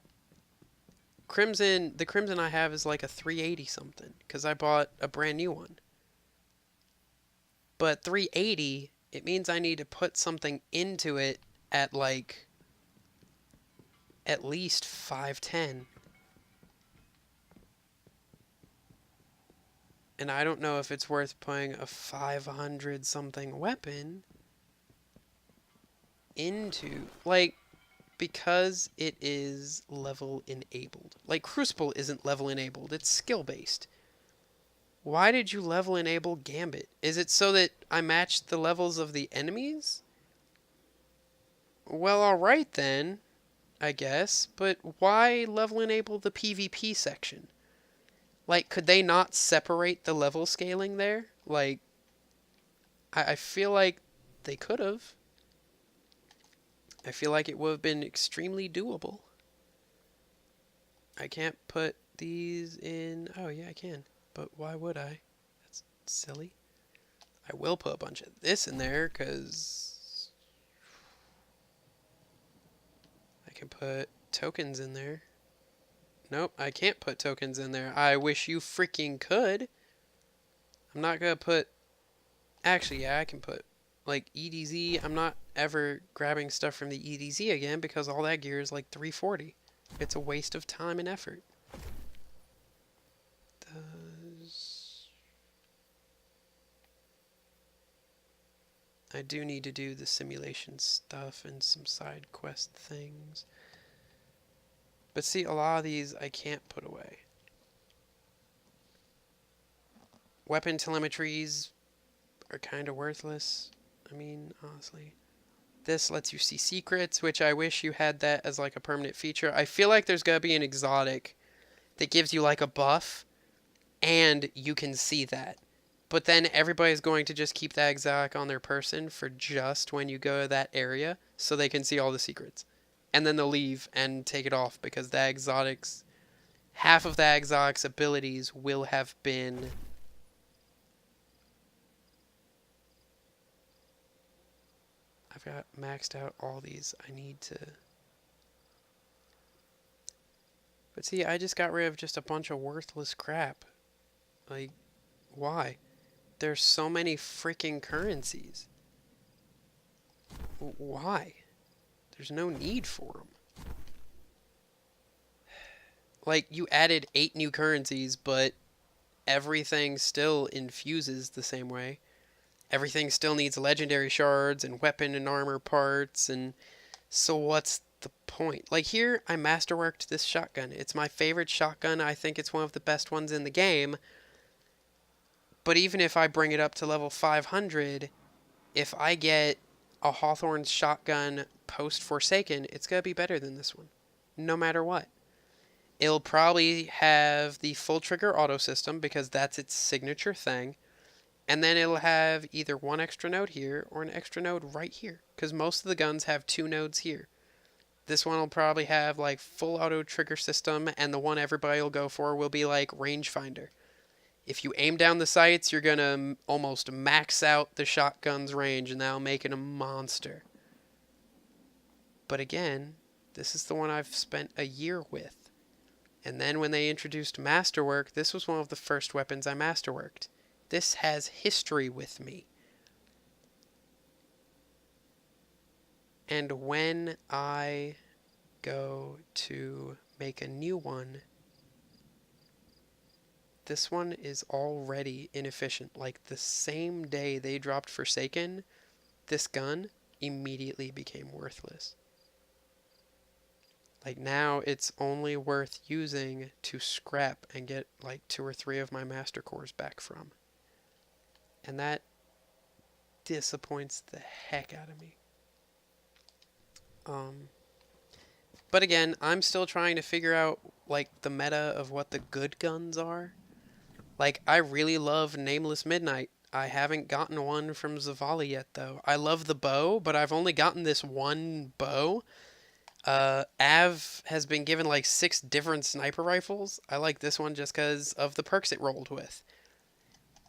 the Crimson I have is like a 380 something because I bought a brand new one. But 380, it means I need to put something into it at like at least 510. And I don't know if it's worth putting a 500 something weapon into, like, because it is level enabled. Like, Crucible isn't level enabled, it's skill based. Why did you level enable Gambit? Is it so that I match the levels of the enemies? Well, alright then, I guess, but why level enable the PvP section? Like, could they not separate the level scaling there? Like, I feel like they could have. I feel like it would have been extremely doable. I can't put these in... Oh, yeah, I can. But why would I? That's silly. I will put a bunch of this in there, because... I can put tokens in there. Nope, I can't put tokens in there. I wish you freaking could. I'm not going to put... Actually, yeah, I can put, like, EDZ. I'm not ever grabbing stuff from the EDZ again because all that gear is, like, 340. It's a waste of time and effort. I do need to do the simulation stuff and some side quest things. But see, a lot of these I can't put away. Weapon telemetries are kind of worthless. I mean, honestly. This lets you see secrets, which I wish you had that as like a permanent feature. I feel like there's going to be an exotic that gives you like a buff, and you can see that. But then everybody's going to just keep that exotic on their person for just when you go to that area, so they can see all the secrets. And then they'll leave and take it off because that exotic's... half of that exotic's abilities will have been... I've got maxed out all these. I need to... But see, I just got rid of just a bunch of worthless crap. Like, why? There's so many freaking currencies. Why? There's no need for them. Like, you added 8 new currencies, but everything still infuses the same way. Everything still needs legendary shards and weapon and armor parts, and so what's the point? Like, here, I masterworked this shotgun. It's my favorite shotgun. I think it's one of the best ones in the game. But even if I bring it up to level 500, if I get a Hawthorne's shotgun post-Forsaken, it's going to be better than this one, no matter what. It'll probably have the full trigger auto system because that's its signature thing. And then it'll have either one extra node here or an extra node right here, because most of the guns have 2 nodes here. This one will probably have like full auto trigger system, and the one everybody will go for will be like rangefinder. If you aim down the sights, you're going to almost max out the shotgun's range, and that'll make it a monster. But again, this is the one I've spent a year with. And then when they introduced Masterwork, this was one of the first weapons I masterworked. This has history with me. And when I go to make a new one, this one is already inefficient. Like, the same day they dropped Forsaken, this gun immediately became worthless. Like, now it's only worth using to scrap and get like 2 or 3 of my master cores back from. And that disappoints the heck out of me. But again, I'm still trying to figure out, like, the meta of what the good guns are. Like, I really love Nameless Midnight. I haven't gotten one from Zavali yet, though. I love the bow, but I've only gotten this one bow. Av has been given like 6 different sniper rifles. I like this one just because of the perks it rolled with.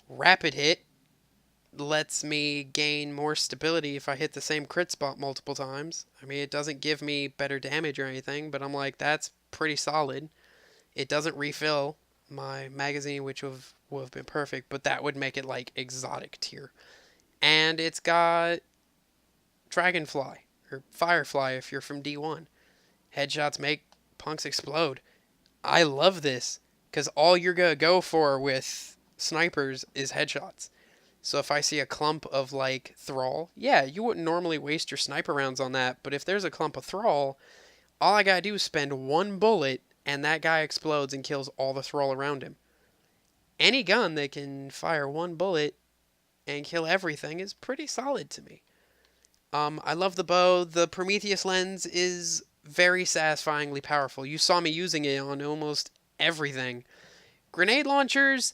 Rapid Hit lets me gain more stability if I hit the same crit spot multiple times. I mean, it doesn't give me better damage or anything, but I'm like, that's pretty solid. It doesn't refill my magazine, which would have been perfect, but that would make it like exotic tier. And it's got Dragonfly, or Firefly if you're from D1. Headshots make punks explode. I love this, because all you're going to go for with snipers is headshots. So if I see a clump of like Thrall, yeah, you wouldn't normally waste your sniper rounds on that, but if there's a clump of Thrall, all I gotta do is spend one bullet and that guy explodes and kills all the Thrall around him. Any gun that can fire one bullet and kill everything is pretty solid to me. I love the bow. The Prometheus lens is very satisfyingly powerful. You saw me using it on almost everything. Grenade launchers,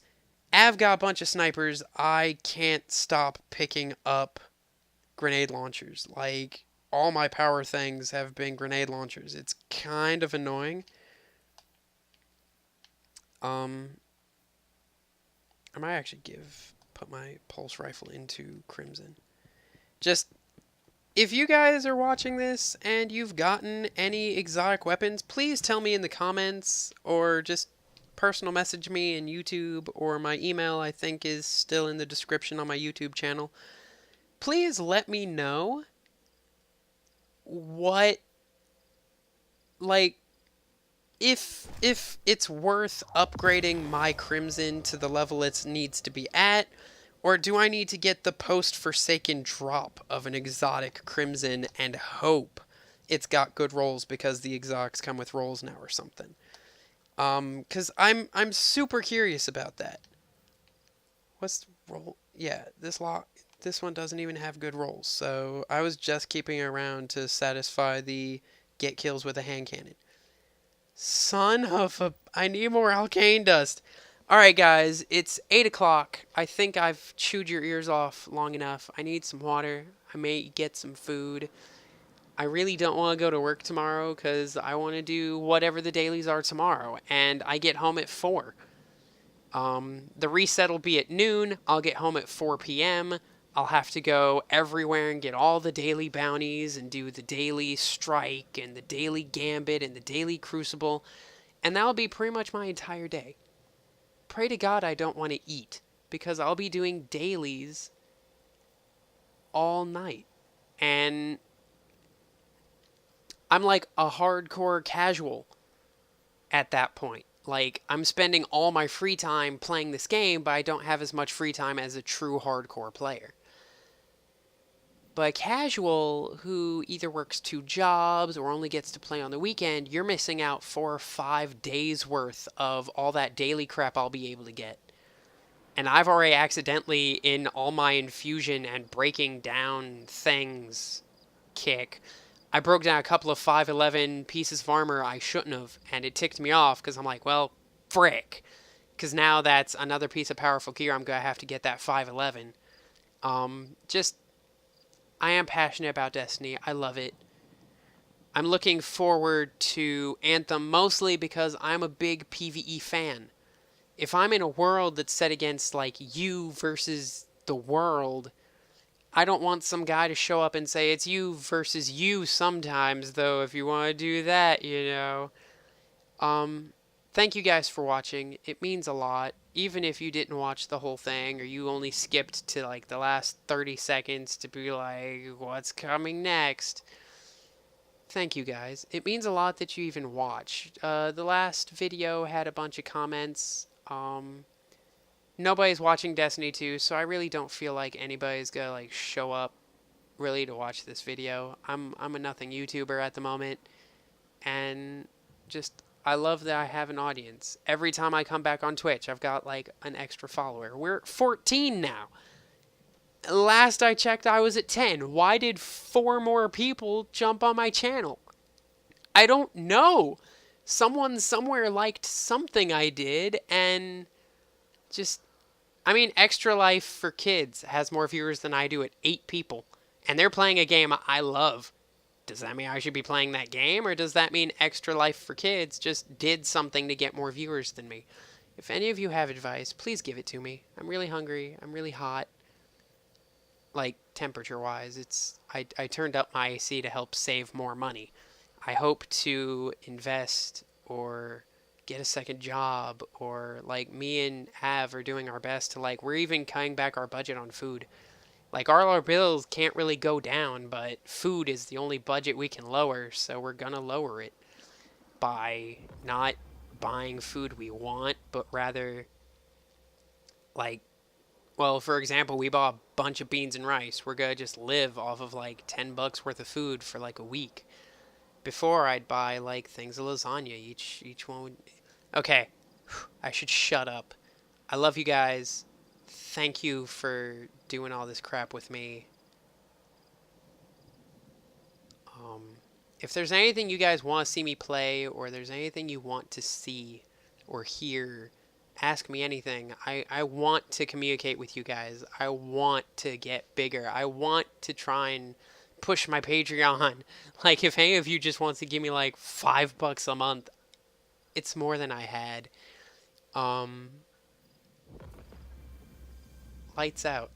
I've got a bunch of snipers. I can't stop picking up grenade launchers. Like, all my power things have been grenade launchers. It's kind of annoying. I might actually put my pulse rifle into Crimson. Just, if you guys are watching this and you've gotten any exotic weapons, please tell me in the comments, or just personal message me in YouTube, or my email I think is still in the description on my YouTube channel. Please let me know what, like, if it's worth upgrading my Crimson to the level it needs to be at, or do I need to get the post-Forsaken drop of an exotic Crimson and hope it's got good rolls because the exotics come with rolls now or something. Because I'm super curious about that. What's the roll? Yeah, this one doesn't even have good rolls, so I was just keeping it around to satisfy the get kills with a hand cannon. Son of a... I need more alkane dust. Alright, guys, it's 8 o'clock. I think I've chewed your ears off long enough. I need some water. I may get some food. I really don't want to go to work tomorrow because I want to do whatever the dailies are tomorrow, and I get home at 4. The reset will be at noon. I'll get home at 4 p.m. I'll have to go everywhere and get all the daily bounties and do the daily strike and the daily Gambit and the daily Crucible, and that'll be pretty much my entire day. Pray to God I don't want to eat, because I'll be doing dailies all night. And I'm like a hardcore casual at that point. Like, I'm spending all my free time playing this game, but I don't have as much free time as a true hardcore player. But a casual who either works 2 jobs or only gets to play on the weekend, you're missing out 4 or 5 days worth of all that daily crap I'll be able to get. And I've already accidentally, in all my infusion and breaking down things kick, I broke down a couple of 511 pieces of armor I shouldn't have, and it ticked me off because I'm like, well, frick. Because now that's another piece of powerful gear I'm going to have to get that 511. I am passionate about Destiny. I love it. I'm looking forward to Anthem mostly because I'm a big PvE fan. If I'm in a world that's set against, like, you versus the world, I don't want some guy to show up and say it's you versus you sometimes, though, if you want to do that, you know. Thank you guys for watching. It means a lot. Even if you didn't watch the whole thing, or you only skipped to like the last 30 seconds to be like, what's coming next? Thank you guys. It means a lot that you even watch. The last video had a bunch of comments. Nobody's watching Destiny 2, so I really don't feel like anybody's gonna like show up really to watch this video. I'm a nothing YouTuber at the moment, and just I love that I have an audience. Every time I come back on Twitch, I've got like an extra follower. We're at 14 now. Last I checked, I was at 10. Why did 4 more people jump on my channel? I don't know. Someone somewhere liked something I did, and just, I mean, Extra Life for Kids has more viewers than I do at 8 people. And they're playing a game I love. Does that mean I should be playing that game, or does that mean Extra Life for Kids just did something to get more viewers than me? If any of you have advice, please give it to me. I'm really hungry. I'm really hot. Like, temperature wise, I turned up my AC to help save more money. I hope to invest or get a second job, or like me and Av are doing our best to, like, we're even cutting back our budget on food. Like, all our bills can't really go down, but food is the only budget we can lower, so we're gonna lower it by not buying food we want, but rather, like, well, for example, we bought a bunch of beans and rice. We're gonna just live off of like $10 worth of food for like a week. Before, I'd buy like things of lasagna. Each one would. Okay, I should shut up. I love you guys. Thank you for doing all this crap with me. Um, if there's anything you guys want to see me play, or there's anything you want to see or hear, ask me anything. I want to communicate with you guys. I want to get bigger. I want to try and push my Patreon. Like, if any of you just wants to give me like $5 a month, it's more than I had. Um, Lights out.